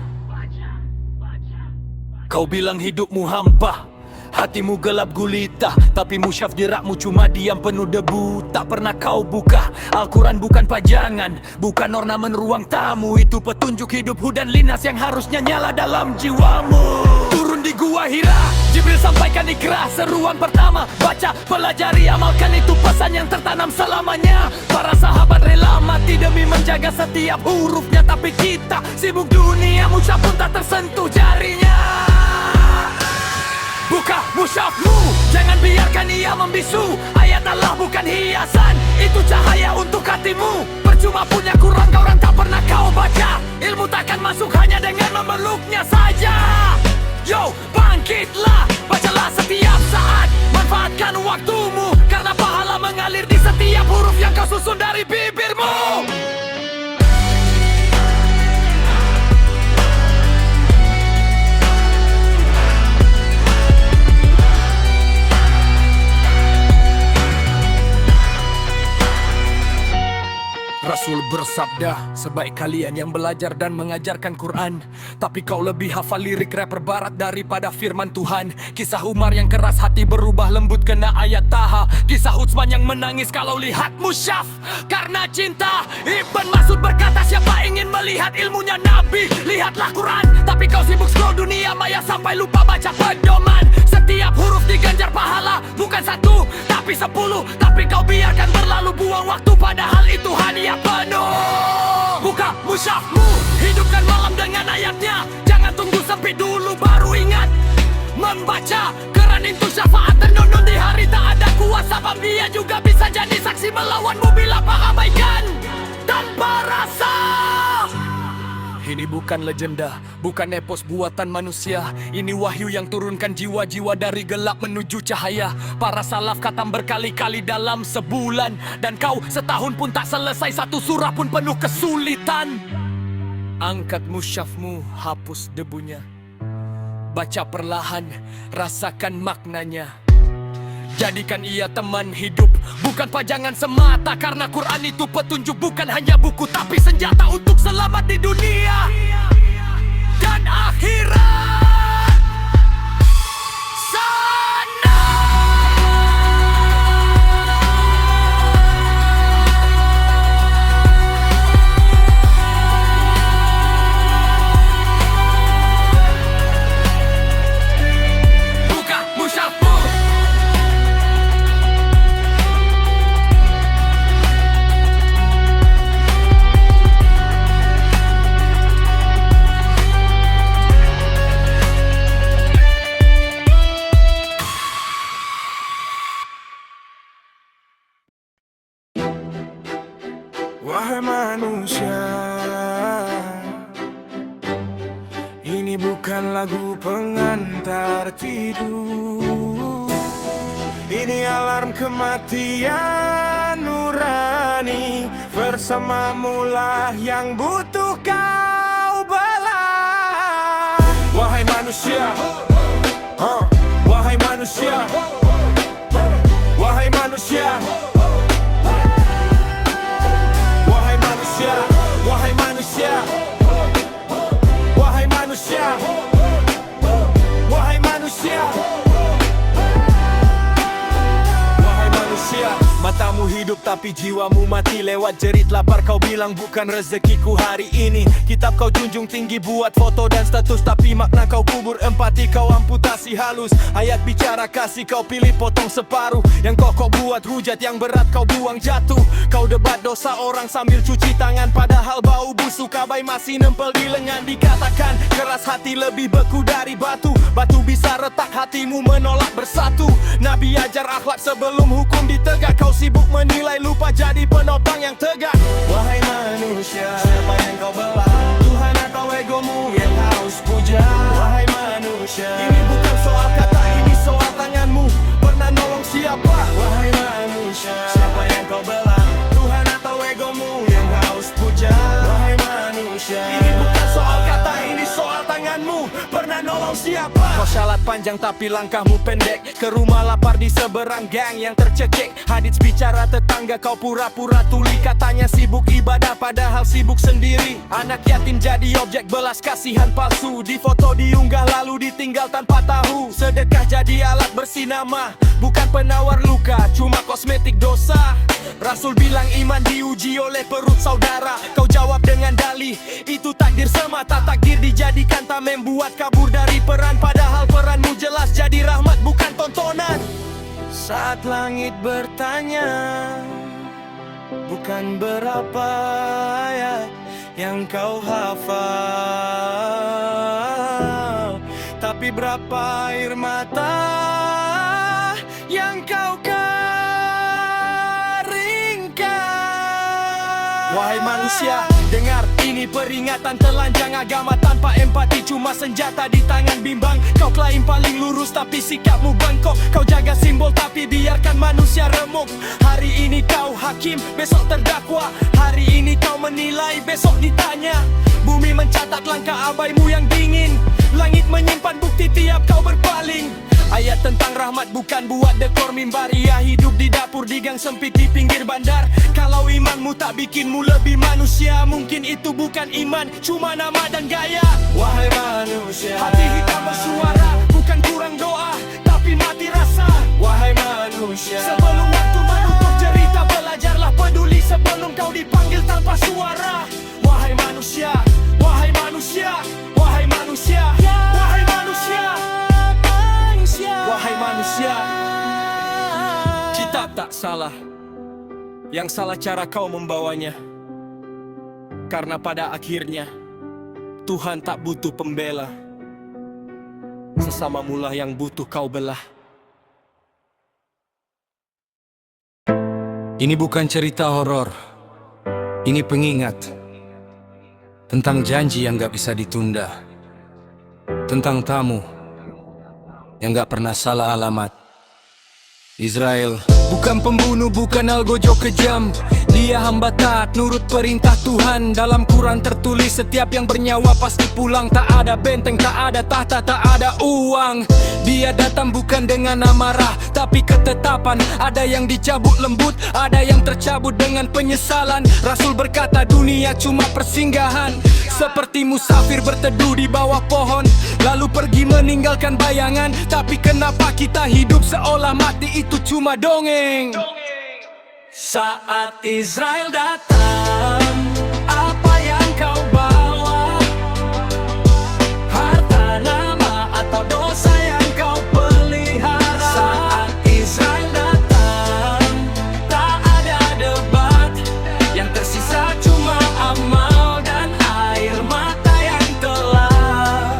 Kau bilang hidupmu hampa, hatimu gelap gulita, tapi musyaf dirakmu cuma diam penuh debu. Tak pernah kau buka Al-Quran, bukan pajangan, bukan ornamen ruang tamu. Itu petunjuk hidup Hudan Linas yang harusnya nyala dalam jiwamu. Turun di gua Hira, Jibril sampaikan ikrah. Seruan pertama, baca, pelajari, amalkan. Itu pesan yang tertanam selamanya. Para sahabat rela mati demi menjaga setiap hurufnya. Tapi kita sibuk dunia, musyaf pun tak tersentuh jarinya. Buka musyafmu, jangan biarkan ia membisu. Ayat Allah bukan hiasan, itu cahaya untuk hatimu. Percuma punya Quran tak pernah kau baca. Ilmu takkan masuk hanya dengan memeluknya saja. Yo, bangkitlah, bacalah setiap saat. Manfaatkan waktumu, karena pahala mengalir di setiap huruf yang kau susun dari bibirmu. Rasul bersabda, sebaik kalian yang belajar dan mengajarkan Quran, tapi kau lebih hafal lirik rapper barat daripada firman Tuhan. Kisah Umar yang keras hati berubah lembut kena ayat Taha. Kisah Utsman yang menangis kalau lihat musyaf karena cinta. Ibn Mas'ud berkata, siapa ingin melihat ilmunya Nabi, lihatlah Quran. Tapi kau sibuk scroll dunia maya sampai lupa baca pedoman. Setiap huruf diganjar pahala, bukan satu tapi 10. Tapi kau biarkan berlalu, buang waktu padahal itu hadiah penuh. Buka musyafmu, hidupkan malam dengan ayatnya. Jangan tunggu sempit dulu baru ingat membaca. Quran itu syafaat tenun di hari tak ada kuasa. Dia juga bisa jadi saksi melawanmu bila abaikan tanpa rasa. Ini bukan legenda, bukan epos buatan manusia. Ini wahyu yang turunkan jiwa-jiwa dari gelap menuju cahaya. Para salaf khatam berkali-kali dalam sebulan, dan kau setahun pun tak selesai satu surah pun penuh kesulitan. Angkat musyafmu, hapus debunya. Baca perlahan, rasakan maknanya. Jadikan ia teman hidup, bukan pajangan semata. Karena Quran itu petunjuk, bukan hanya buku, tapi senjata untuk selamat di dunia dan akhirat sana. Buka musyafmu. Wahai manusia, ini bukan lagu pengantar tidur. Ini alarm kematian nurani. Bersamamu lah yang butuh kau bela. Wahai manusia, wahai manusia, wahai manusia, wahai manusia, wahai manusia, wahai manusia, wahai manusia, wahai manusia. Matamu hidup tapi jiwamu mati. Lewat jerit lapar kau bilang bukan rezekiku hari ini. Kitab kau junjung tinggi buat foto dan status, tapi makna kau kubur. Empati kau amputasi halus. Ayat bicara kasih kau pilih potong separuh. Yang kokoh buat hujat, yang berat kau buang jatuh. Kau debat dosa orang sambil cuci tangan, padahal bau busuk abai masih nempel di lengan. Dikatakan keras hati lebih beku dari batu. Batu bisa retak hatimu menolak bersatu. Nabi ajar akhlak sebelum hukum ditegak. Kau sibuk menilai lupa jadi penopang yang tegak. Wahai manusia, siapa yang kau belah? Tuhan atau egomu yang harus puja? Wahai manusia, ini bukan soal kata, ini soal tanganmu. Pernah nolong siapa? Wahai manusia, siapa yang kau belah? Tuhan atau egomu yang harus puja? Wahai manusia, ini bukan soal kata, ini soal tanganmu. Pernah nolong siapa? Kau syalat panjang tapi langkahmu pendek. Ke rumah lapar di seberang gang yang tercekik. Hadits bicara tetangga kau pura-pura tuli. Katanya sibuk ibadah padahal sibuk sendiri. Anak yatim jadi objek belas kasihan palsu. Di foto diunggah lalu ditinggal tanpa tahu. Sedekah jadi alat bersinama, bukan penawar luka, cuma kosmetik dosa. Rasul bilang iman diuji oleh perut saudara. Kau jawab dengan dalih, itu takdir semata. Takdir dijadikan tameng buat kabur dari peran. Padahal peranmu jelas jadi rahmat bukan tontonan. Saat langit bertanya, bukan berapa ayat yang kau hafal, tapi berapa air mata yang kau keringkan. Wahai manusia, dengar ini peringatan. Telanjang agama tanpa empati, cuma senjata di tangan bimbang. Kau klaim paling lurus tapi sikapmu bangkok. Kau jaga simbol tapi biarkan manusia remuk. Hari ini kau hakim, besok terdakwa. Hari ini kau menilai, besok ditanya. Bumi mencatat langkah abaimu yang dingin. Langit menyimpan bukti tiap kau berpaling. Ayat tentang rahmat bukan buat dekor mimbar. Ia hidup di dapur di gang sempit di pinggir bandar. Kalau imanmu tak bikinmu lebih manusia, mungkin itu bukan iman, cuma nama dan gaya. Wahai manusia, hati hitam bersuara, bukan kurang doa, tapi mati rasa. Wahai manusia, sebelum waktu menutup cerita, belajarlah peduli sebelum kau dipanggil tanpa suara. Wahai manusia, wahai manusia, wahai manusia, wahai manusia, wahai manusia. Kitab tak salah, yang salah cara kau membawanya. Karena pada akhirnya Tuhan tak butuh pembela, sesamamulah yang butuh kau belah. Ini bukan cerita horor, ini pengingat tentang janji yang gak bisa ditunda, tentang tamu yang gak pernah salah alamat. Israel bukan pembunuh, bukan algojo kejam. Dia hamba taat, nurut perintah Tuhan. Dalam Quran tertulis setiap yang bernyawa pasti pulang. Tak ada benteng, tak ada tahta, tak ada uang. Dia datang bukan dengan amarah, tapi ketetapan. Ada yang dicabut lembut, ada yang tercabut dengan penyesalan. Rasul berkata dunia cuma persinggahan, seperti musafir berteduh di bawah pohon, lalu pergi meninggalkan bayangan. Tapi kenapa kita hidup seolah mati itu cuma dongeng? Saat Israel datang, apa yang kau bawa? Harta, nama, atau dosa yang kau pelihara? Saat Israel datang, tak ada debat, yang tersisa cuma amal dan air mata yang telah.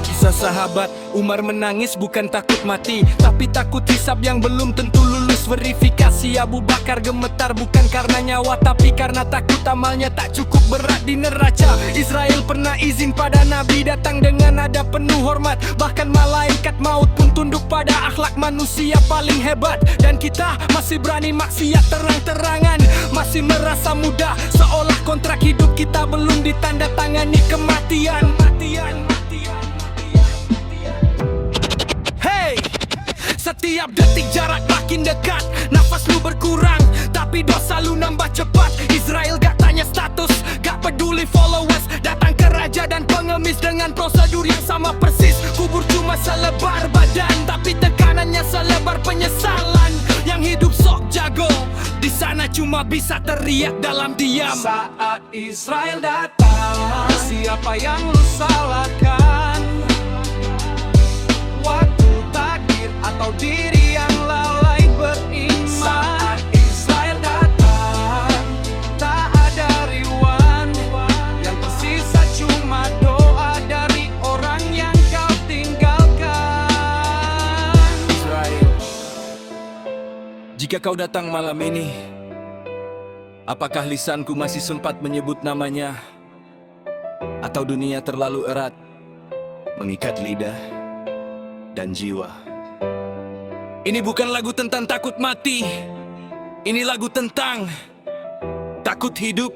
Kisah sahabat Umar menangis bukan takut mati, tapi takut hisab yang belum tentu lulus verifikasi. Abu Bakar gemetar bukan karena nyawa, tapi karena takut amalnya tak cukup berat di neraca. Israel pernah izin pada Nabi datang dengan nada penuh hormat, bahkan malaikat maut pun tunduk pada akhlak manusia paling hebat. Dan kita masih berani maksiat terang-terangan, masih merasa mudah, seolah kontrak hidup kita belum ditandatangani kematian. Setiap detik jarak makin dekat, nafas lu berkurang, tapi dosa lu nambah cepat. Israel gak tanya status, gak peduli followers, datang ke raja dan pengemis dengan prosedur yang sama persis. Kubur cuma selebar badan, tapi tekanannya selebar penyesalan. Yang hidup sok jago, di sana cuma bisa teriak dalam diam. Saat Israel datang, siapa yang lu salahkan? Waktu takdir atau diri yang lalai beriman? Saat Israel datang, tak ada riwan, yang tersisa cuma doa dari orang yang kau tinggalkan. Israel, jika kau datang malam ini, apakah lisanku masih sempat menyebut namanya? Atau dunia terlalu erat mengikat lidah dan jiwa? Ini bukan lagu tentang takut mati, ini lagu tentang takut hidup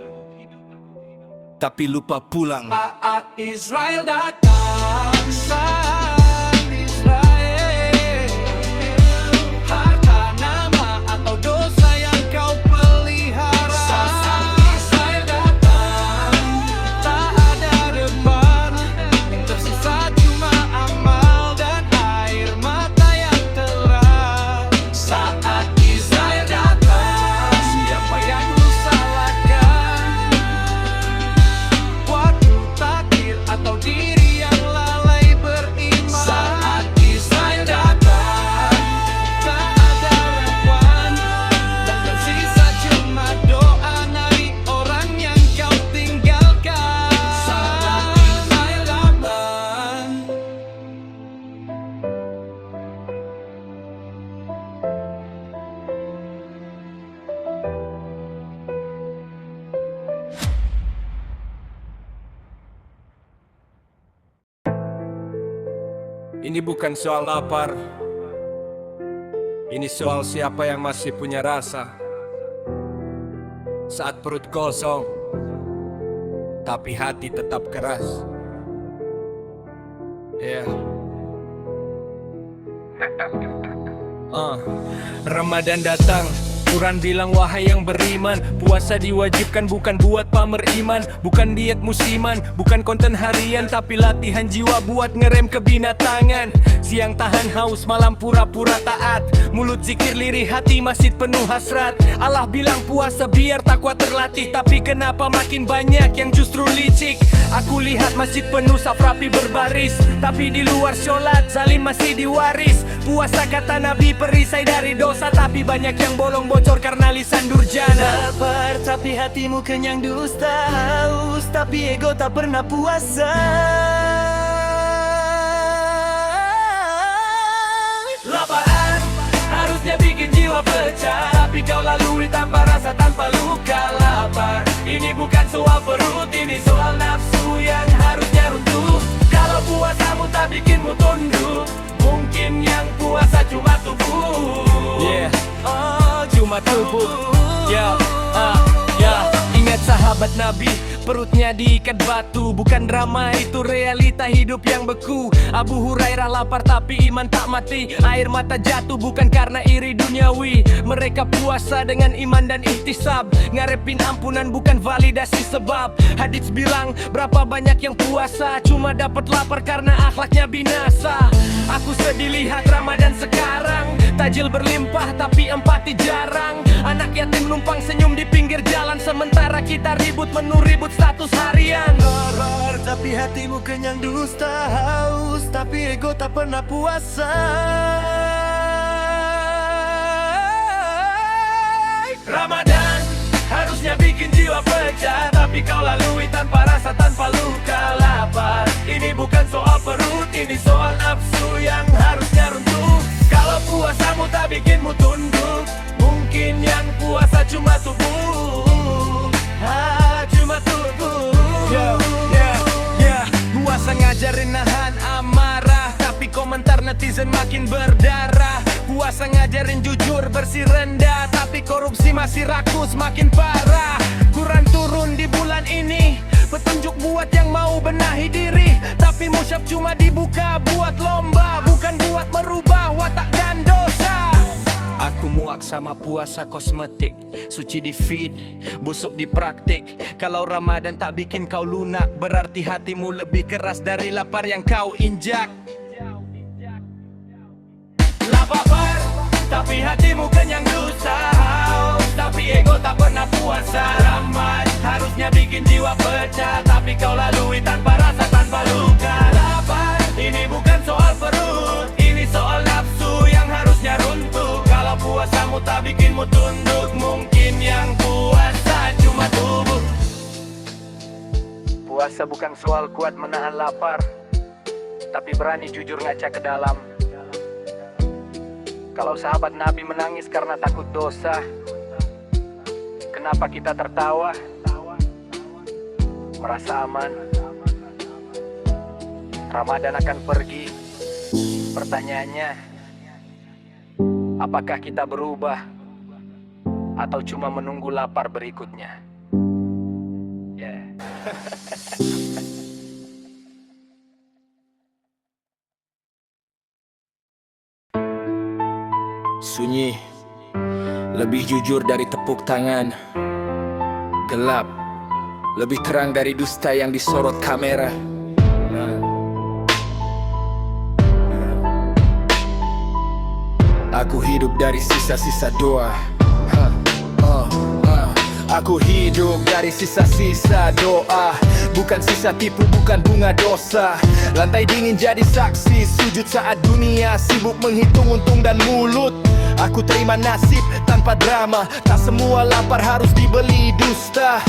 tapi lupa pulang. Saat Israel datang, saat Israel, harta, nama, atau dosa yang kau pelihara. Saat Israel datang, tak ada debat, yang tersisa cuma amal dan air mata yang telah. Saat Israel datang, siapa yang lu salahkan? Waktu takdir atau diri yang lalai beriman? Saat Israel datang, tak ada lawan, dan tersisa cuma doa dari orang yang kau tinggalkan. Saat Israel datang. Ini bukan soal lapar, ini soal siapa yang masih punya rasa. Saat perut kosong, tapi hati tetap keras. Ya, Ramadan datang, Quran bilang wahai yang beriman, puasa diwajibkan bukan buat pamer iman, bukan diet musiman, bukan konten harian, tapi latihan jiwa buat ngerem kebinatangan. Siang tahan haus, malam pura-pura taat, mulut zikir lirih, hati masjid penuh hasrat. Allah bilang puasa biar takwa terlatih, tapi kenapa makin banyak yang justru licik? Aku lihat masjid penuh saf rapi berbaris, tapi di luar sholat zalim masih diwaris. Puasa kata Nabi perisai dari dosa, tapi banyak yang bolong bocor karena lisan durjana. Lapar tapi hatimu kenyang dusta, haus tapi ego tak pernah puasa. Lapaan harusnya bikin jiwa pecah, tapi kau lalui tanpa rasa, tanpa luka. Lapar ini bukan soal perut, ini soal nafsu yang harusnya runtuh. Kalau puasamu tak bikinmu tunduk, mungkin yang puasa cuma tubuh. Cuma tubuh. Ingat sahabat Nabi, perutnya diikat batu. Bukan drama, itu realita hidup yang beku. Abu Hurairah lapar tapi iman tak mati. Air mata jatuh bukan karena iri duniawi. Mereka puasa dengan iman dan ihtisab, ngarepin ampunan bukan validasi sebab. Hadits bilang berapa banyak yang puasa cuma dapat lapar karena akhlaknya binasa. Aku sedih lihat Ramadan sekarang, tajil berlimpah tapi empati jarang. Anak yatim numpang senyum di pinggir jalan, sementara kita ribut menu, ribut status harian. Lapar tapi hatimu kenyang dusta, haus tapi ego tak pernah puasa. Ramadan harusnya bikin jiwa pecah, tapi kau lalui tanpa rasa, tanpa luka. Lapar ini bukan soal perut, ini soal nafsu yang harusnya runtuh. Kalau puasamu tak bikinmu tunduk, mungkin yang puasa cuma tubuh. Cuma tubuh. Puasa ngajarin nahan amarah, tapi komentar netizen makin berdarah. Puasa ngajarin jujur, bersih rendah, tapi korupsi masih rakus makin parah. Quran turun di bulan ini, petunjuk buat yang mau benahi diri, tapi musyaf cuma dibuka buat lomba, bukan buat merubah watak dan dosa. Aku muak sama puasa kosmetik, suci di feed, busuk di praktik. Kalau Ramadan tak bikin kau lunak, berarti hatimu lebih keras dari lapar yang kau injak. Lapar tapi hatimu kenyang dosa, haus tapi ego tak pernah puasa. Ramadan harusnya bikin jiwa pecah, tapi kau lalui tanpa rasa, tanpa luka. Lapar ini bukan soal perut, ini soal nafsu yang harusnya runtuh. Kalau puasamu tak bikinmu tunduk, mungkin yang puasa cuma tubuh. Puasa bukan soal kuat menahan lapar, tapi berani jujur ngaca ke dalam. Kalau sahabat Nabi menangis karena takut dosa, kenapa kita tertawa, merasa aman? Ramadan akan pergi, pertanyaannya, apakah kita berubah atau cuma menunggu lapar berikutnya? Sunyi, lebih jujur dari tepuk tangan. Gelap, lebih terang dari dusta yang disorot kamera. Aku hidup dari sisa-sisa doa. Aku hidup dari sisa-sisa doa, bukan sisa tipu, bukan bunga dosa. Lantai dingin jadi saksi, sujud saat dunia sibuk menghitung untung dan mulut. Aku terima nasib tanpa drama, tak semua lapar harus dibeli dusta.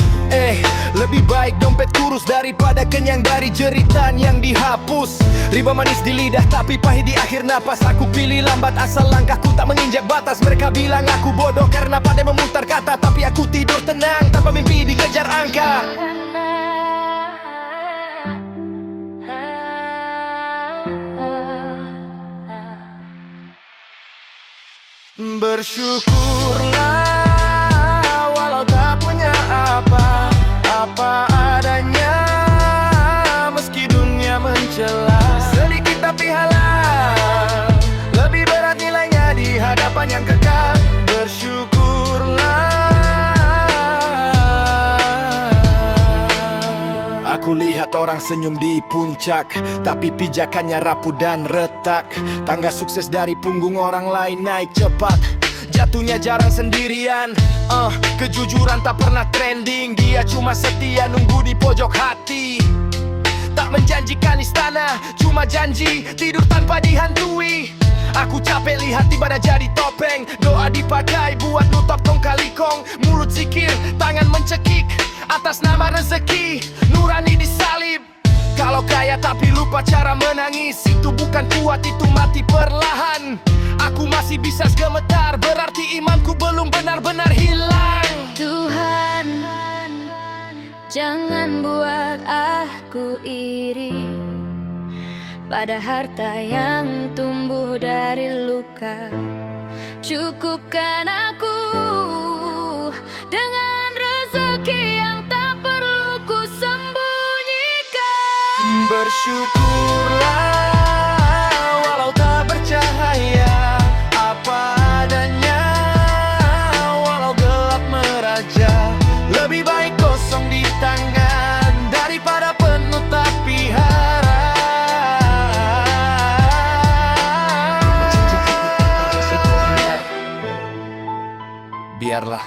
Lebih baik dompet kurus daripada kenyang dari jeritan yang dihapus. Riba manis di lidah tapi pahit di akhir napas. Aku pilih lambat asal langkahku tak menginjak batas. Mereka bilang aku bodoh karena pandai memutar kata, tapi aku tidur tenang tanpa mimpi dikejar angka. Bersyukurlah walau tak punya apa adanya, meski dunia mencela. Sedikit tapi halal, lebih Kulihat orang senyum di puncak, tapi pijakannya rapuh dan retak. Tangga sukses dari punggung orang lain naik cepat, jatuhnya jarang sendirian. Kejujuran tak pernah trending, dia cuma setia nunggu di pojok hati. Tak menjanjikan istana, cuma janji tidur tanpa dihantui. Aku capek lihat ibadah jadi topeng, doa dipakai buat nutup kong kali kong. Mulut zikir, tangan mencekik, atas nama rezeki, nurani disalib. Kalau kaya tapi lupa cara menangis, itu bukan kuat, itu mati perlahan. Aku masih bisa gemetar, berarti imanku belum benar-benar hilang. Tuhan, jangan buat aku iri pada harta yang tumbuh dari luka. Cukupkan aku dengan rezeki yang tak perlu ku sembunyikan. Bersyukurlah walau tak bercahaya, apa adanya walau gelap meraja. Lebih baik kosong di tangan daripada penuh tapi harap. Biarlah,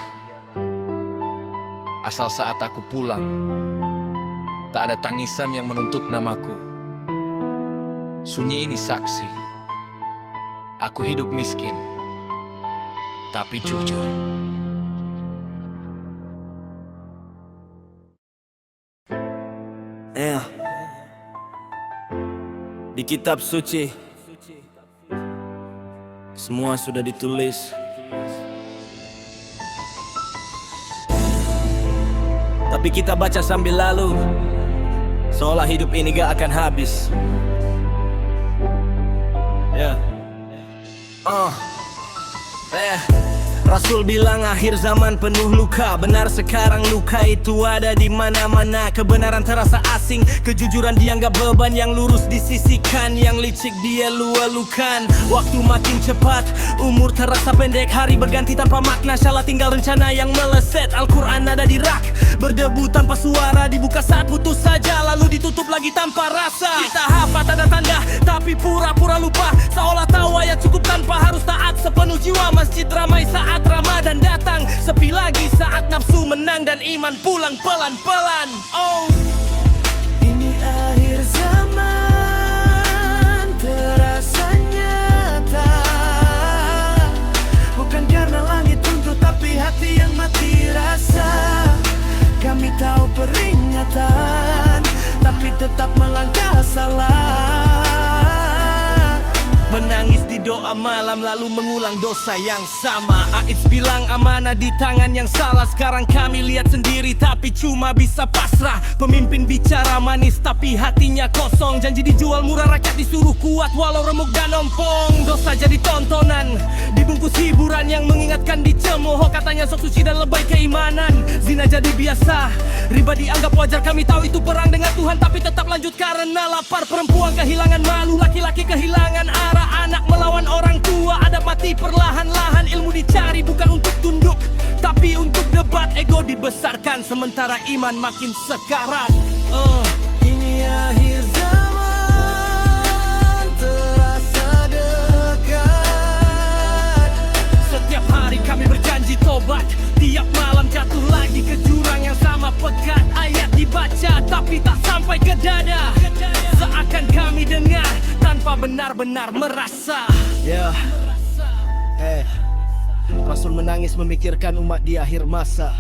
asal saat aku pulang tak ada tangisan yang menuntut namaku. Sunyi ini saksi, aku hidup miskin tapi jujur. Di kitab suci semua sudah ditulis, tapi kita baca sambil lalu, seolah hidup ini gak akan habis. Rasul bilang akhir zaman penuh luka. Benar, sekarang luka itu ada di mana-mana. Kebenaran terasa asing, kejujuran dianggap beban yang lurus disisihkan, yang licik dia lualukan. Waktu makin cepat, umur terasa pendek, hari berganti tanpa makna. Salah tinggal rencana yang meleset. Al-Quran ada di rak, berdebu tanpa suara, dibuka saat putus saja, lalu ditutup lagi tanpa rasa. Kita hafal tanda-tanda, tapi pura-pura lupa, seolah tahu ayat cukup tanpa harus taat sepenuh jiwa. Masjid ramai saat Ramadan datang, sepi lagi saat nafsu menang dan iman pulang pelan-pelan. Ini akhir zaman terasa nyata, bukan karena langit runtuh tapi hati yang mati rasa. Kami tahu peringatan, tapi tetap melangkah salah. Menangis di doa malam lalu mengulang dosa yang sama. Aids bilang amanah di tangan yang salah. Sekarang kami lihat sendiri tapi cuma bisa pasrah. Pemimpin bicara manis tapi hatinya kosong. Janji dijual murah, rakyat disuruh kuat walau remuk dan ompong. Dosa jadi tontonan, dibungkus hiburan yang mengingatkan dicemooh. Katanya sok suci dan lebay keimanan. Zina jadi biasa, riba dianggap wajar. Kami tahu itu perang dengan Tuhan tapi tetap lanjut karena lapar. Perempuan kehilangan malu, laki-laki kehilangan arah. Anak melawan orang tua, adab mati perlahan-lahan. Ilmu dicari bukan untuk tunduk tapi untuk debat. Ego dibesarkan sementara iman makin sekarat. Ini akhir zaman terasa dekat. Setiap hari kami berjanji tobat, tiap malam jatuh lagi ke jurang yang sama pekat. Ayat dibaca tapi tak sampai ke dada, seakan kami dengar tanpa benar-benar merasa. Rasul menangis memikirkan umat di akhir masa.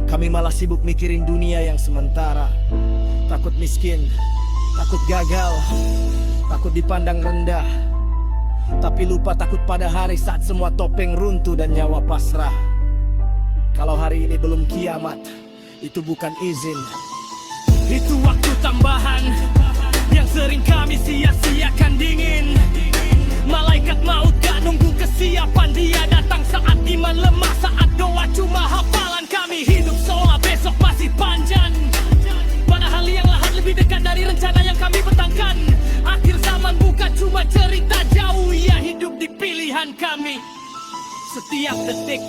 Kami malah sibuk mikirin dunia yang sementara. Takut miskin, takut gagal, takut dipandang rendah, tapi lupa takut pada hari saat semua topeng runtuh dan nyawa pasrah. Kalau hari ini belum kiamat, itu bukan izin, itu waktu tambahan yang sering kami sia-siakan dingin. Malaikat maut gak nunggu kesiapan, dia datang saat iman lemah, saat doa cuma hafalan. Kami hidup seolah besok masih panjang, padahal yang lahat lebih dekat dari rencana yang kami petangkan. Akhir zaman bukan cuma cerita jauh, ia hidup di pilihan kami. Setiap detik,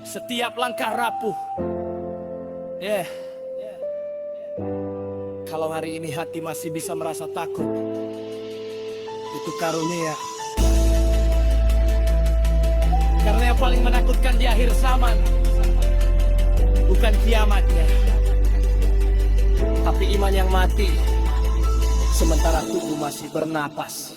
setiap langkah rapuh. Kalau hari ini hati masih bisa merasa takut, itu karunia. Karena yang paling menakutkan di akhir zaman bukan kiamatnya, tapi iman yang mati sementara tubuh masih bernapas.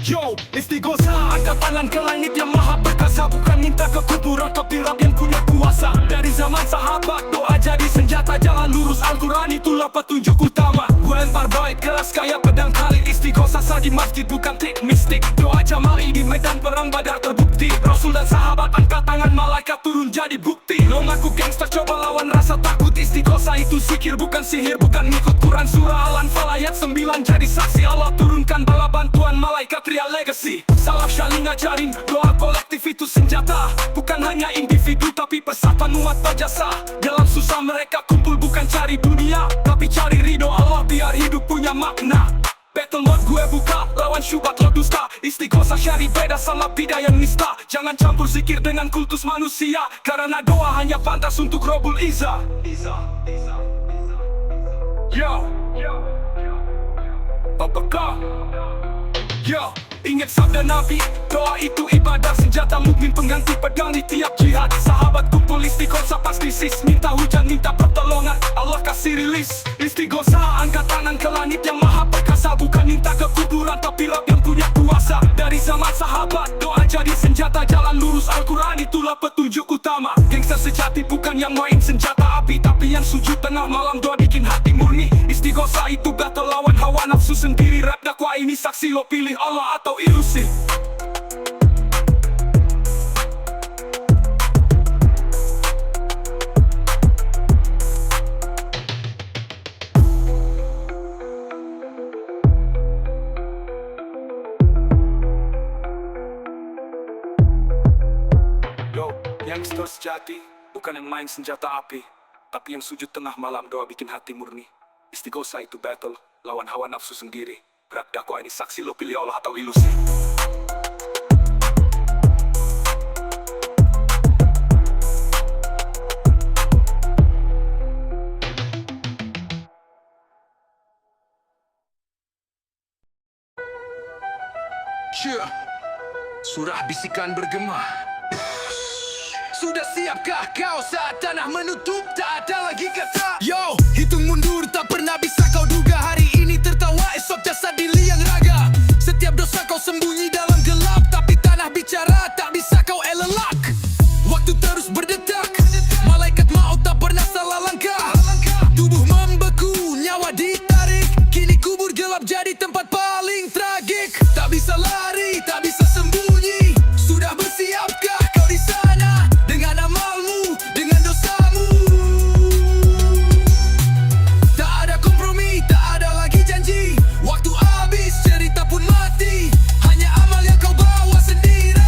Yo, istighosa, angkat tangan ke langit yang maha perkasa. Bukan minta ke kuburan, tapi Rabb yang punya kuasa. Dari zaman sahabat, doa jadi senjata. Jalan lurus Al-Quran, itulah petunjuk utama. Gue lempar bait keras kayak pedang Khalid. Istighosa sah di masjid, bukan trik mistik. Doa Jamali di medan perang Badar terbukti. Rasul dan sahabat angkat tangan, malaikat turun jadi bukti. Lo ngaku gangster, coba lawan rasa takut. Istighosa itu zikir, bukan sihir, bukan ngikut Quran. Surah Al-Anfal ayat 9 jadi saksi. Allah turunkan bala bantuan malaikat, real legacy. Salaf saling ngajarin, doa kolektif itu senjata. Bukan hanya individu tapi persatuan umat berjasa. Dalam susah mereka kumpul, bukan cari dunia, tapi cari ridho Allah biar hidup punya makna. Battle mode gue buka, lawan syubhat lo dusta. Istighosa syari beda sama bidah yang nista. Jangan campur zikir dengan kultus manusia, karena doa hanya pantas untuk Rabbul Izzah. Yo, apakah? Yo, ingat sabda Nabi, doa itu ibadah, senjata mukmin pengganti pedang di tiap jihad. Sahabat kumpul istighosa pasti sis, minta hujan, minta pertolongan, Allah kasih rilis. Istighosa angkat tangan ke langit yang maha perkasa. Bukan minta ke kuburan, tapi Rabb yang punya kuasa. Dari zaman sahabat, doa jadi senjata. Jalan lurus Al-Quran, itulah petunjuk utama. Gangster sejati bukan yang main senjata api, tapi yang sujud tengah malam, doa bikin hati murni. Istighosa itu battle lawan hawa nafsu sendiri. Rap dakwah ini saksi, lo pilih Allah atau ilusi. Yo, youngster sejati bukan yang main senjata api, tapi yang sujud tengah malam, doa bikin hati murni. Istighosa itu battle lawan hawa nafsu sendiri. Rap dakwah ini saksi, lo pilih Allah atau ilusi. Surah bisikan bergema. Sudah siapkah kau saat tanah menutup, tak ada lagi kata? Yo, hitung mundur tak pernah bisa kau duga. Hari ini tertawa, esok jasad di liang raga. Setiap dosa kau sembunyi dalam gelap, tapi tanah bicara tak bisa kau elelak. Waktu terus berdetak, malaikat maut tak pernah salah langkah. Tubuh membeku, nyawa ditarik, kini kubur gelap jadi tempat paling tragik. Tak bisa lari, tak bisa sembunyi. Sudah bersiapkah kau di sana? Dengan amalmu, dengan dosamu. Tak ada kompromi, tak ada lagi janji. Waktu habis, cerita pun mati. Hanya amal yang kau bawa sendiri.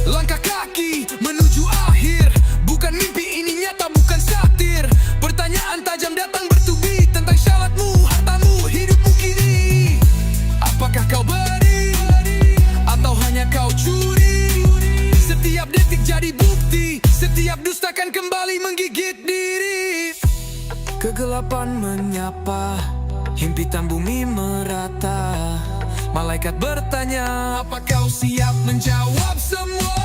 Langkah kaki menuju akhir, bukan mimpi, ini nyata, bukan satir. Pertanyaan tajam datang bertubi tentang syaratmu, hartamu, hidupmu kini. Apakah kau beri, atau hanya kau curi? Setiap detik jadi bukti, setiap dusta kan kembali menggigit diri. Kegelapan menyapa, himpitan bumi merata. Malaikat bertanya, apa kau siap menjawab semua?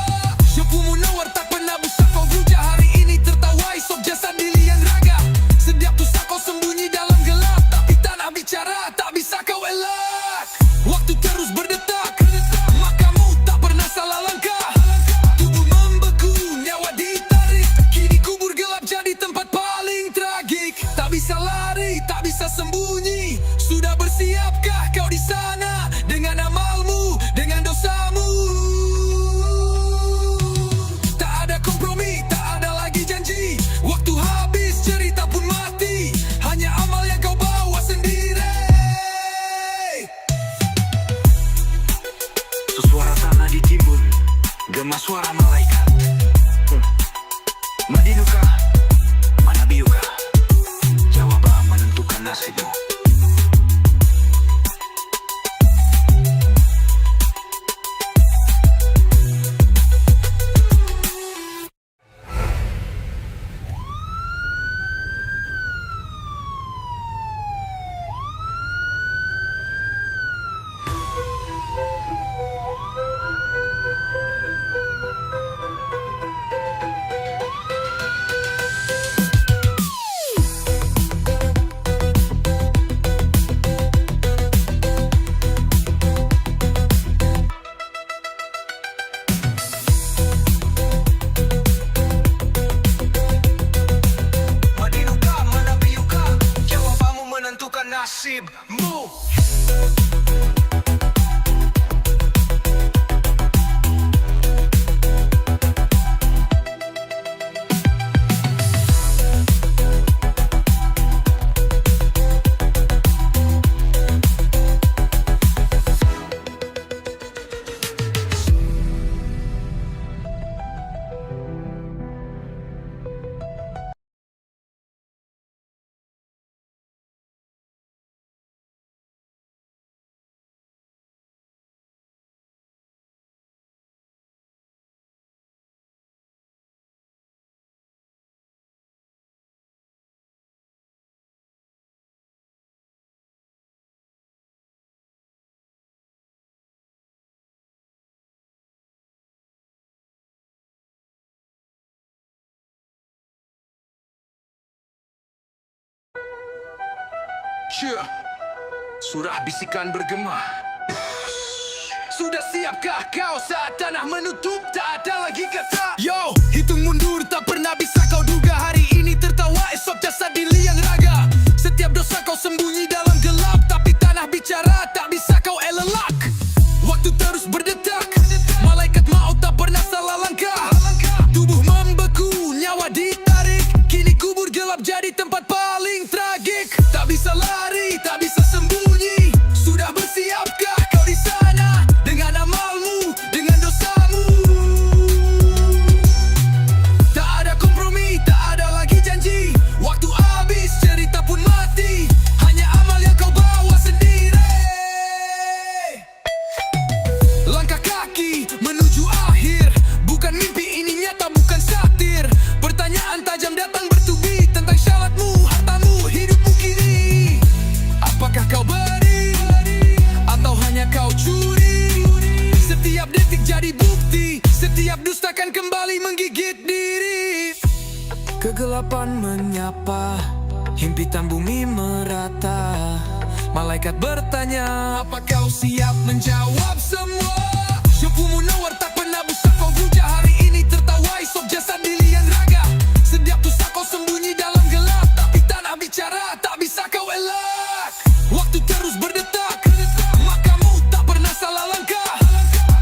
Syukur munawar tak pernah bisa kau buka. Hari ini tertawa, esok jasad di liang raga. Setiap dosa kau sembunyi dalam gelap, tapi tanah bicara tak bisa kau elak. Waktu terus berdetak, makamu tak pernah salah langkah. Tubuh membeku, nyawa ditarik, kini kubur gelap jadi tempat paling tragik. Tak bisa lari, tak bisa sembunyi. Sudah bersiapkah kau di sana? Dengan amalmu, dengan dosamu. Tak ada kompromi, tak ada lagi janji. Waktu habis, cerita pun mati. Hanya amal yang kau bawa sendiri. Suara tanah di timbun, gema suara malaikat. Madinuka, mana biuka? Jawaban menentukan nasibmu. Surah bisikan bergema. Sudah siapkah kau saat tanah menutup? Tak ada lagi kata. Yo, hitung mundur tak pernah bisa kau duga. Hari ini tertawa, esok jasad di liang raga. Setiap dosa kau sembunyi dalam gelap, tapi tanah bicara tak bisa kau elelak. Waktu terus berdetak, malaikat maut tak pernah salah langkah. Tubuh membeku, nyawa ditarik. Kini kubur gelap jadi tempat paling tragik. Tak bisa lari, tak bisa sembunyi. Sudah bersiapkah kau di sana? Dengan amalmu, dengan dosamu. Tak ada kompromi, tak ada lagi janji. Waktu habis, cerita pun mati. Hanya amal yang kau bawa sendiri. Langkah kaki menuju akhir. Bukan mimpi, ini nyata, bukan satir. Pertanyaan tajam datang bertubi tentang syaratmu, hartamu, hidupmu kini. Apakah kau beri atau hanya kau curi? Setiap detik jadi bukti. Setiap dusta kan kembali menggigit diri. Kegelapan menyapa, himpitan bumi merata. Malaikat bertanya, apa kau siap menjawab semua? Syukur munawar tak pernah bisa kau hujah. Hari ini tertawa, esok jasad di liang raga. Setiap dosa kau sembunyi dalam gelap, tapi tanah bicara tak bisa kau elak. Waktu terus berdetak, makamu tak pernah salah langkah.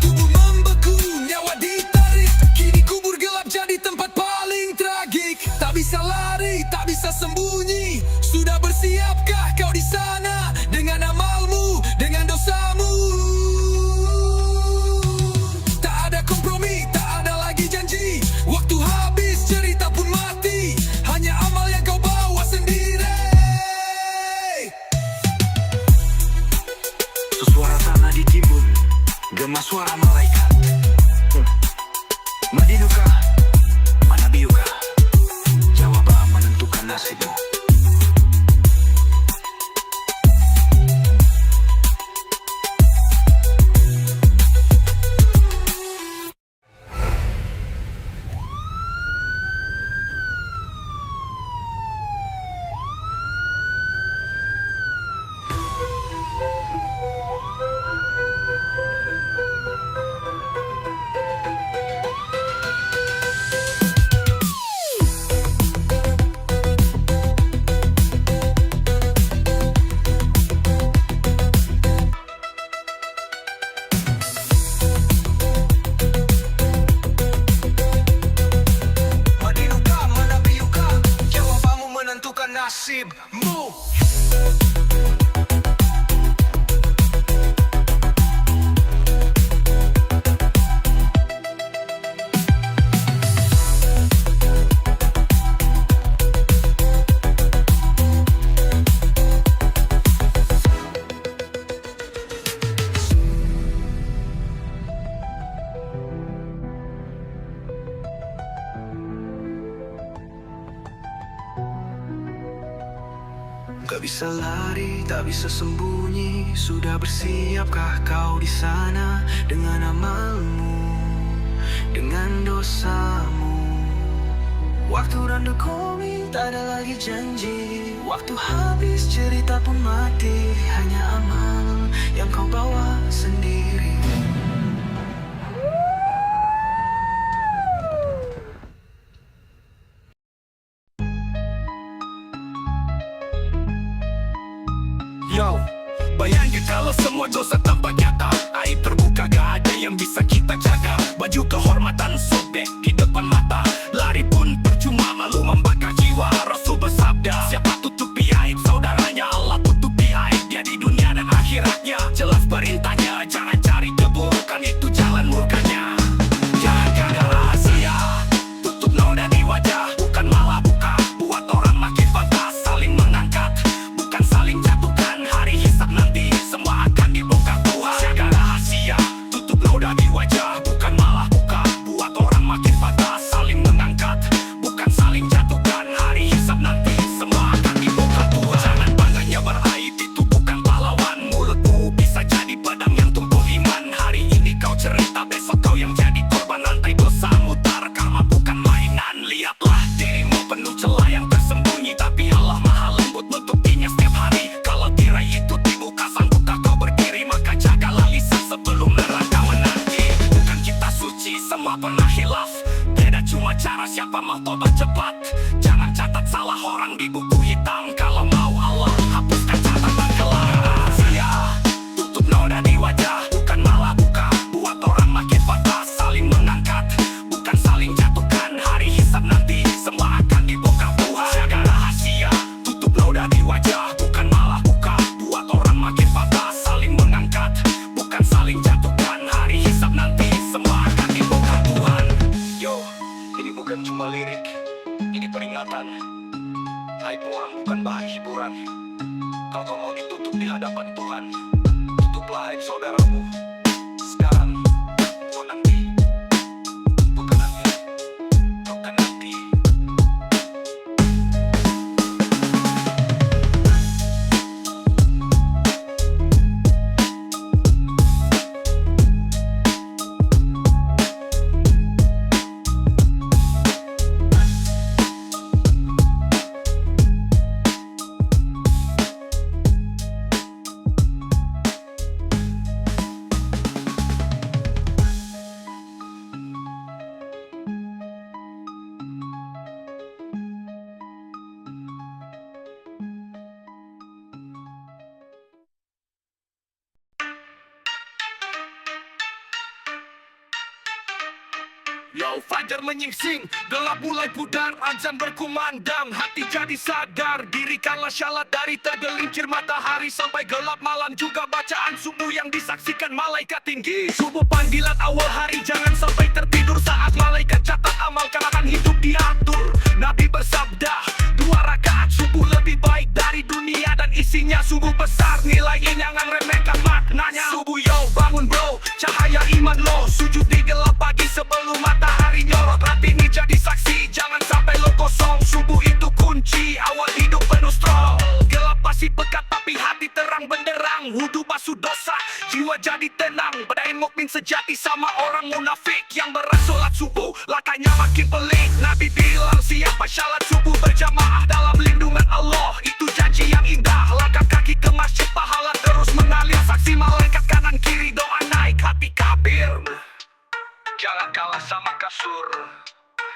Tubuh membeku, nyawa ditarik. Kini kubur gelap jadi tempat paling tragik. Tak bisa lari, tak bisa sembunyi. Sudah bersiapkah kau di sana? Dengan amalmu, dengan dosamu. Tak ada kompromi, tak ada lagi janji. Waktu habis, cerita pun mati. Hanya amal yang kau bawa sendiri. Suara tanah ditimbun, gema suara malaikat. Madinuka, mana biuka? Jawaban menentukan nasibmu. Madinuka, mana biuka? Jawabanmu menentukan nasibmu. Gak bisa lari, tak bisa sembunyi. Sudah bersiapkah kau di sana? Dengan amalmu, dengan dosamu. Waktu randu komi, tak ada lagi janji. Waktu habis, cerita pun mati. Hanya amal yang kau bawa sendiri. Yo, bayangin kalau semua dosa tampak nyata. Aib terbuka, gak ada yang bisa kita jaga. Baju kehormatan sobek di depan mata. Lari pun percuma, malu membakar jiwa. Rasul bersabda, siapa tutupi aib saudaranya, Allah tutupi aib dia di dunia dan akhiratnya. Jelas perintahnya, jangan cari keburukan, itu jalan murkanya. Jaga rahasia, tutup noda di wajah, bukan malah buka. Buat orang makin pantas, saling mengangkat, bukan saling jatuhkan. Hari hisab nanti, semua akan dibongkar. tak pernah hilaf. Beda cuma cara siapa mau tobat cepat. Jangan catat salah orang di buku hitam. Kalau mau Allah hapuskan catatan kelam. Rahasia tutup noda di wajah, bukan malah buka. Buat orang makin patah, saling mengangkat, bukan saling jatuhkan. Hari hisab nanti semua akan dibongkar Tuhan. Jaga rahasia tutup noda di wajah, bukan malah buka. Buat orang makin patah, saling mengangkat, bukan saling jatuhkan. Hari hisab nanti semua akan dibongkar Tuhan. Yo, ini bukan cuma lirik, ini peringatan. Hai puang, bukan bahan hiburan. Kalau mau ditutup di hadapan Tuhan, tutuplah aib saudaramu. Sekarang, oh nanti, bukan nanti, bukan nanti. Yo, fajar menyingsing, gelap mulai pudar, azan berkumandang, hati jadi sadar. Dirikanlah syalat dari tergelincir matahari sampai gelap malam juga bacaan subuh yang disaksikan malaikat tinggi. Subuh panggilan awal hari, jangan sampai tertidur saat malaikat catat amal kalangan hidup diatur. Nabi bersabda, 2 rakaat subuh lebih baik dari dunia dan isinya sungguh besar. Nilai ini jangan remehkan maknanya. Subuh yo, bangun bro, cahaya iman lo, sujud di gelap pagi sebelum matahari nyorot. Hati ini jadi saksi, jangan sampai lo kosong. Subuh itu kunci, awal hidup penuh strong. Gelap masih pekat tapi hati terang benderang. Wudu basuh dosa, jiwa jadi tenang. Bedain mukmin sejati sama orang munafik yang berat sholat subuh, lakanya makin pelik. Nabi bilang siapa syalat subuh berjamaah dalam lindungan Allah, itu janji yang indah. Langkah kaki ke masjid, pahala terus mengalir. Saksi malaikat kanan kiri, doa naik hati kabir. Jangan kalah sama kasur,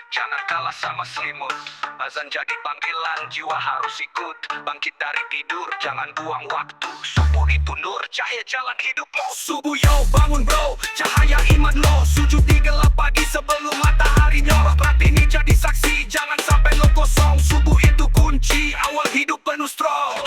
jangan kalah sama selimut. Azan jadi panggilan, jiwa harus ikut. Bangkit dari tidur, jangan buang waktu. Subuh itu nur, cahaya jalan hidupmu. Subuh yo, bangun bro, cahaya iman lo, sujud di gelap pagi sebelum matahari nyorot. Hati ini jadi saksi, jangan sampai lo kosong. Subuh itu kunci, awal hidup penuh strong.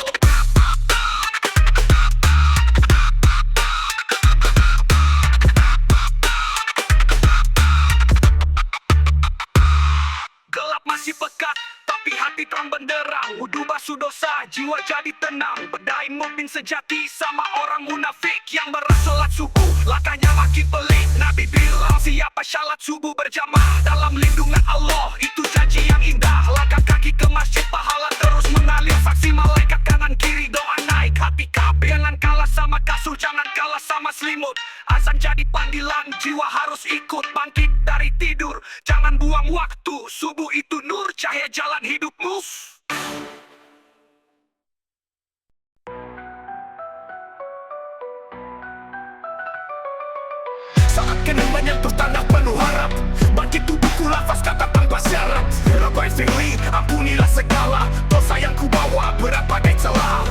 Masih pekat, tapi hati terang benderang. Wudu basuh dosa, jiwa jadi tenang. Bedain mukmin sejati sama orang munafik yang berat sholat subuh, lakanya makin pelik. Nabi bilang siapa syalat subuh berjamaah dalam lindungan Allah, itu janji yang indah. Langkah kaki ke masjid, pahala terus mengalir. Saksi malaikat kanan kiri, doa naik hati kabir. Jangan kalah sama kasur, jangan kalah sama selimut. Azan jadi panggilan, jiwa harus ikut. Bangkit dari tidur, jangan buang waktu. Subuh itu nur, cahaya jalan hidupmu. Saat kena menyentuh tanah penuh harap, bangkit tubuhku lafaz kata tanpa syarat. Rabbi firli, ampunilah segala dosa yang ku bawa berat bagai celah.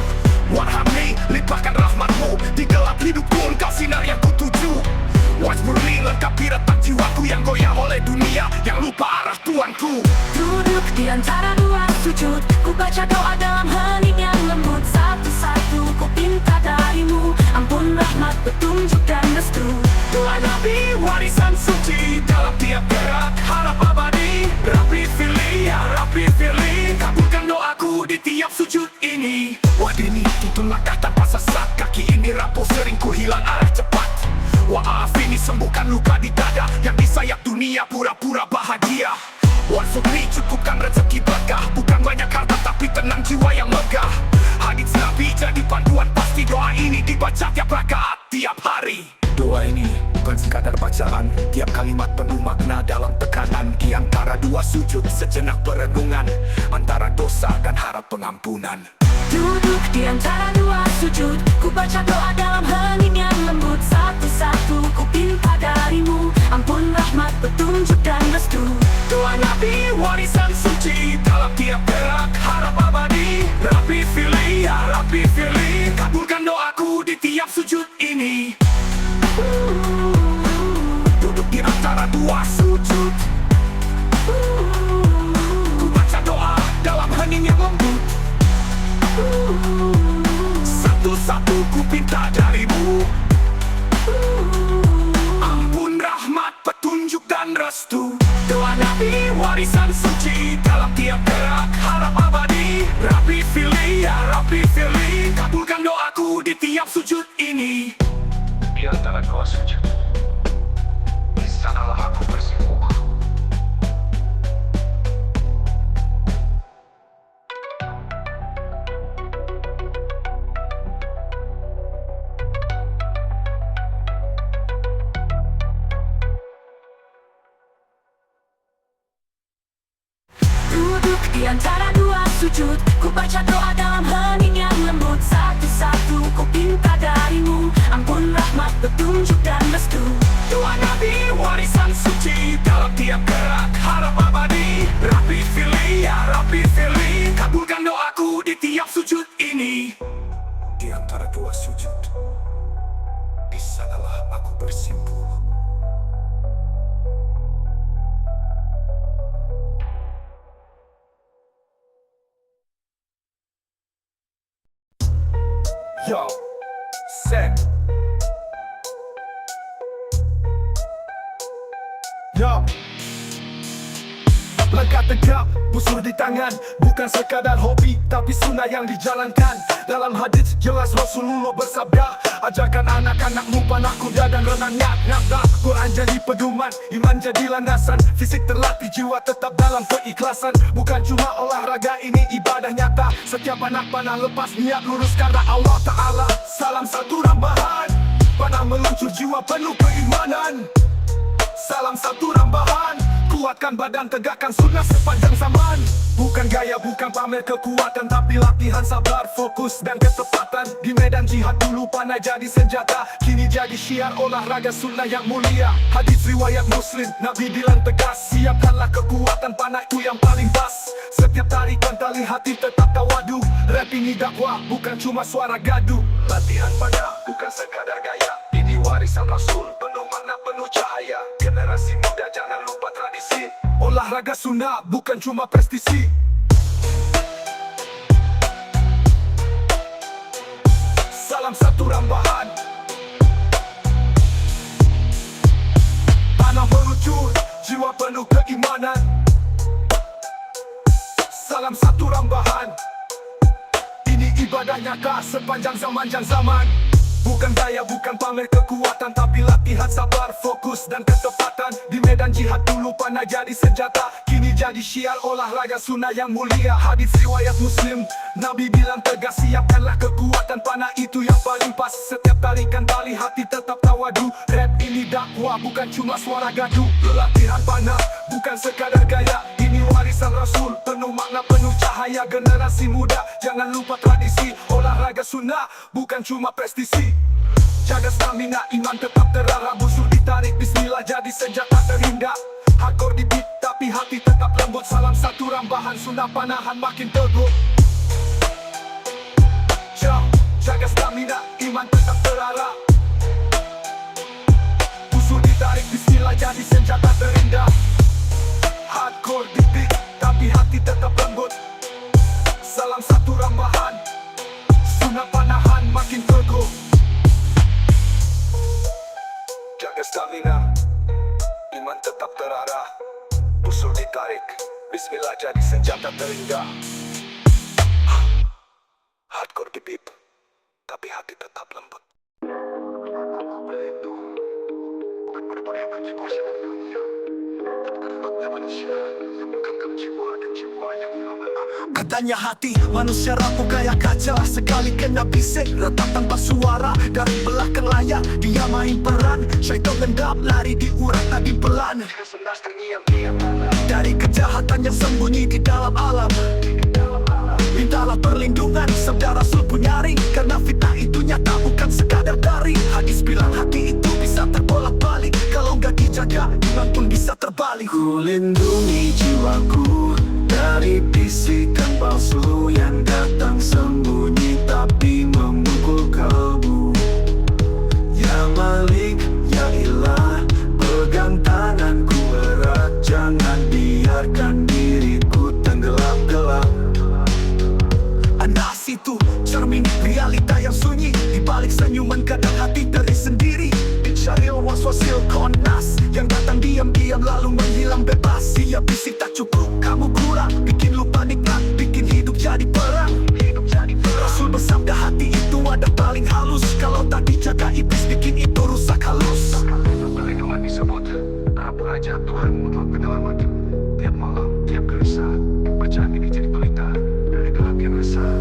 Warhamni, limpahkan rahmatmu, di gelap hidupku engkau sinar yang kutuju. Wasburli, lengkapi retak jiwaku yang goyah oleh dunia, yang lupa arah Tuanku. Duduk di antara 2 sujud, ku baca doa dalam hening yang lembut. Satu-satu ku pinta darimu, ampun, rahmat, petunjuk dan restu. Doa Nabi, warisan suci dalam tiap gerak, harap abadi. Rabbi firli, ya Rabbi firli, kabulkan doaku di tiap sujud ini. Wadini, tuntun langkah tanpa sesat, kaki ini rapuh sering ku hilang arah cepat. Wa'afini, sembuhkan luka di dada yang disayat dunia pura-pura bahagia. Warsukri, cukupkan rezeki berkah, bukan banyak harta tapi tenang jiwa yang megah. Hadits Nabi jadi panduan pasti, doa ini dibaca tiap rakaat, tiap hari. Doa ini bukan sekadar bacaan, tiap kalimat penuh makna dalam tekanan. Di antara 2 sujud, sejenak perenungan antara dosa dan harap pengampunan. Duduk di antara 2 sujud, ku baca doa dalam hening yang lembut. Satu-satu ku pinta darimu, ampun, rahmat, petunjuk Duduk di antara dua sujud, ku baca doa dalam hening yang lembut. Satu-satu ku pinta darimu, ampun, rahmat, petunjuk dan restu. Doa Nabi warisan suci dalam tiap gerak, harap abadi. Rabbi Fili, ya Rabbi Fili, kabulkan doaku di tiap sujud ini. Di antara dua sujud, di sanalah aku bersimpuh. Duduk di antara dua sujud, ku baca doa dalam hening yang lembut. Satu-satu ku pinta darimu, ampun, rahmat, petunjuk dan restu. Doa Nabi warisan suci dalam tiap gerak, harap abadi. Rabbi Fili, ya Rabbi Fili, kabulkan doaku di tiap sujud ini. Di antara dua sujud, di sanalah aku bersimpuh. Yo, set. Yo, langkah tegap, busur di tangan, bukan sekadar hobi, tapi sunnah yang dijalankan. Dalam hadis jelas Rasulullah bersabda, ajarkan anak-anakmu panah kuda dan renang nyata. Quran jadi pedoman, iman jadi landasan. Fisik terlatih, jiwa tetap dalam keikhlasan. Bukan cuma olahraga, ini ibadah nyata. Setiap anak panah lepas niat lurus karena Allah Ta'ala. Salam satu rambahan, panah meluncur, jiwa penuh keimanan. Salam satu rambahan, kuatkan badan, tegakkan sunnah sepanjang zaman. Bukan gaya, bukan pamer kekuatan, tapi latihan sabar, fokus dan ketepatan. Di medan jihad dulu panah jadi senjata, kini jadi syiar olahraga sunnah yang mulia. Hadis riwayat Muslim, Nabi bilang tegas, siapkanlah kekuatan, panah itu yang paling pas. Setiap tarikan tali hati tetap tawadu. Rap ini dakwah, bukan cuma suara gaduh. Latihan panah bukan sekadar gaya, ini warisan Rasul, penuh makna, penuh cahaya. Generasi muda jangan lupa tradisi, olahraga sunnah bukan cuma prestisi. Salam satu rambahan, panah meluncur, jiwa penuh keimanan. Salam satu rambahan, ini ibadah nyata sepanjang zaman. Bukan gaya, bukan pamer kekuatan, tapi latihan sabar, fokus dan ketepatan. Di medan jihad dulu panah jadi senjata, kini jadi syiar olahraga sunnah yang mulia. Hadis riwayat Muslim, Nabi bilang tegas, siapkanlah kekuatan, panah itu yang paling pas. Setiap tarikan tali hati tetap tawadu. Rap ini dakwah, bukan cuma suara gaduh. Latihan panah bukan sekadar gaya, ini warisan Rasul, penuh makna, penuh cahaya. Generasi muda jangan lupa tradisi, olahraga sunnah bukan cuma prestisi. Jaga stamina, iman tetap terarah, busur ditarik, bismillah jadi senjata terindah. Hardcore di beat, tapi hati tetap lembut. Salam satu rambahan, sunnah panahan makin teguh. Jaga stamina, iman tetap terarah, busur ditarik, bismillah jadi senjata terindah. Hardcore di beat, tapi hati tetap lembut. Salam satu rambahan, sunnah panahan makin teguh. Jaga stamina, iman tetap terarah, busur ditarik, bismillah jadi senjata terindah. Hardcore di beat, tapi hati tetap lembut. Katanya hati manusia rapuh kayak kaca, sekali kena bisik retak tanpa suara. Dari belakang layar dia main peran, syaitan lendap lari di urat nadi pelan. Dari kejahatan yang sembunyi di dalam alam, mintalah perlindungan, sabda Rasul pun nyaring. Karena fitnah itu nyata, bukan sekadar daring. Hadis bilang hati itu bisa terbolak-balik, kalau nggak dijaga, iman pun bisa terbalik. Ku lindungi jiwaku dari bisikan palsu yang datang sembunyi tapi memukul kalbu. Ya Malik, was fosil konas yang datang diam-diam lalu menghilang bebas. Siap bisik tak cukup, kamu kurang, bikin lupa nikmat, bikin hidup jadi perang. Rasul bersabda hati itu ada paling halus, kalau tak dijaga iblis bikin itu rusak halus. Perlindungan disebut apa aja Tuhan mutlak kedalaman. Tiap malam, tiap gelisah, bacaan ini jadi pelita dari gelap yang resah.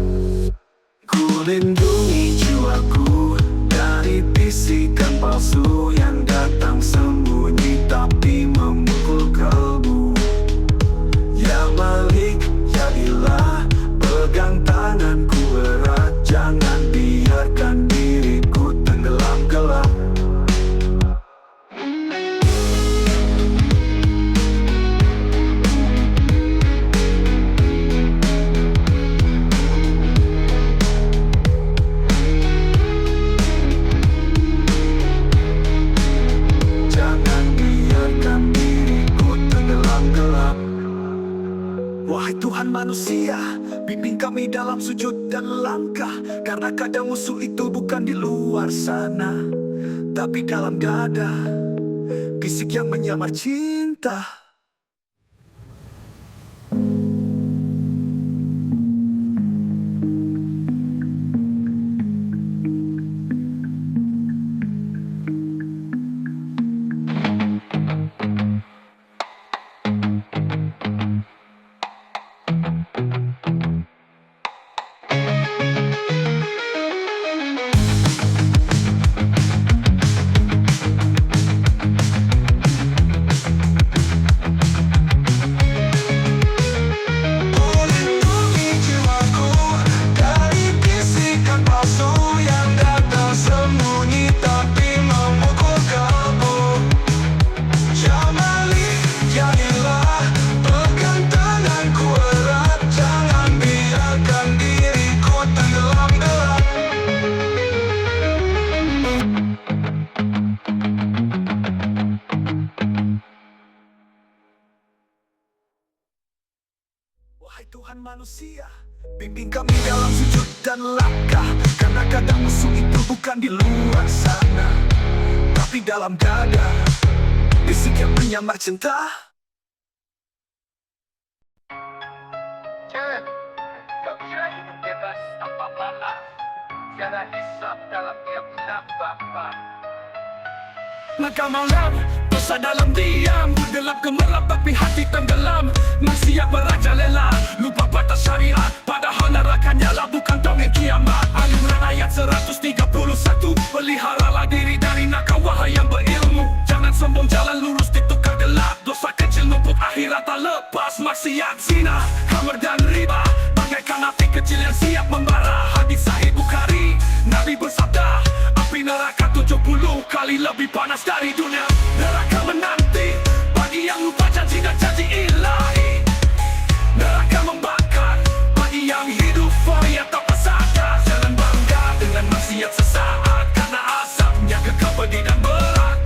Ku lindungi jiwaku dari bisikan palsu yang datang sembunyi tapi memukul kalbu. Ya Malik, jadilah pegang tanganku erat, jangan biarkan diriku tenggelam gelap. Jangan biarkan diriku tenggelam gelap. Wahai Tuhan manusia, bimbing kami dalam sujud dan langkah, karena kadang musuh itu bukan di luar sana, tapi dalam dada, bisik yang menyamar cinta. Wahai Tuhan manusia, bimbing kami dalam sujud dan langkah, karena kadang musuh itu bukan di luar sana, tapi dalam dada, bisik yang menyamar cinta. Jangan, tak bisa hidup bebas tanpa maaf. Jangan hisap dalam tiap nafas. Maka malam, dosa dalam diam, bergelap gemerlap tapi hati tenggelam. Maksiat merajalela, lupa batas syariat, padahal neraka nyala bukan dongeng kiamat. Aliran ayat 131, peliharalah diri dari nakal wahai yang berilmu. Jangan sombong jalan lurus ditukar gelap, dosa kecil numpuk akhirat tak lepas. Maksiat, zina, khamr dan riba, bagaikan api kecil yang siap membara. Hadis Sahih Bukhari, Nabi bersabda, api neraka 70 kali lebih panas dari dunia. Neraka menanti bagi yang lupa janji dan janji ilahi. Neraka membakar bagi yang hidup foya tak bersadar. Jangan bangga dengan maksiat sesaat, karena azabnya kekal pedih dan berat.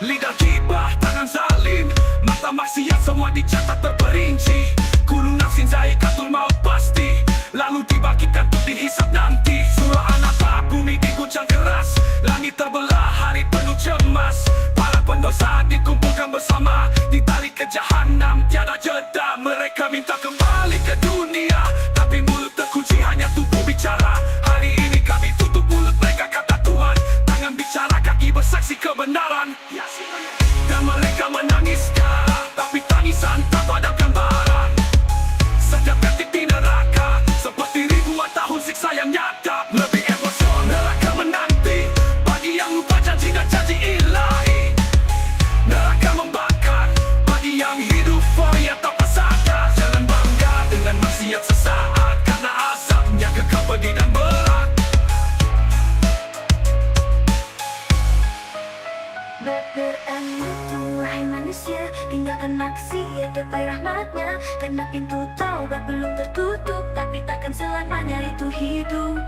Lidah gibah, tangan zalim, mata maksiat semua dicatat terperinci. Gunung nafsin zaikatul maut pasti, lalu dibangkitkan untuk dihisap nanti. Surah An-Naba, bumi diguncang keras, langit terbelah, hari penuh cemas. Para pendosa dikumpulkan bersama, ditarik ke jahanam tiada jeda. Mereka minta kembali ke dunia, tapi mulut terkunci hanya tubuh bicara. Hari ini kami tutup mulut mereka, kata Tuhan. Tangan bicara, kaki bersaksi kebenaran. Dan mereka menangis darah, tapi tangisan tak ada gambaran. Setiap detik di neraka seperti ribuan tahun siksa yang nyata. Lebih emosional, neraka menanti bagi yang lupa janji dan janji ilahi. Neraka membakar bagi yang hidup foya tak bersadar. Jangan bangga dengan maksiat sesaat, karena azabnya kekal pedih dan berat. Beremutu wahai manusia, tinggalkan maksiat depan rahmatnya, karena pintu taubat belum tertutup, tapi takkan selamanya itu hidup.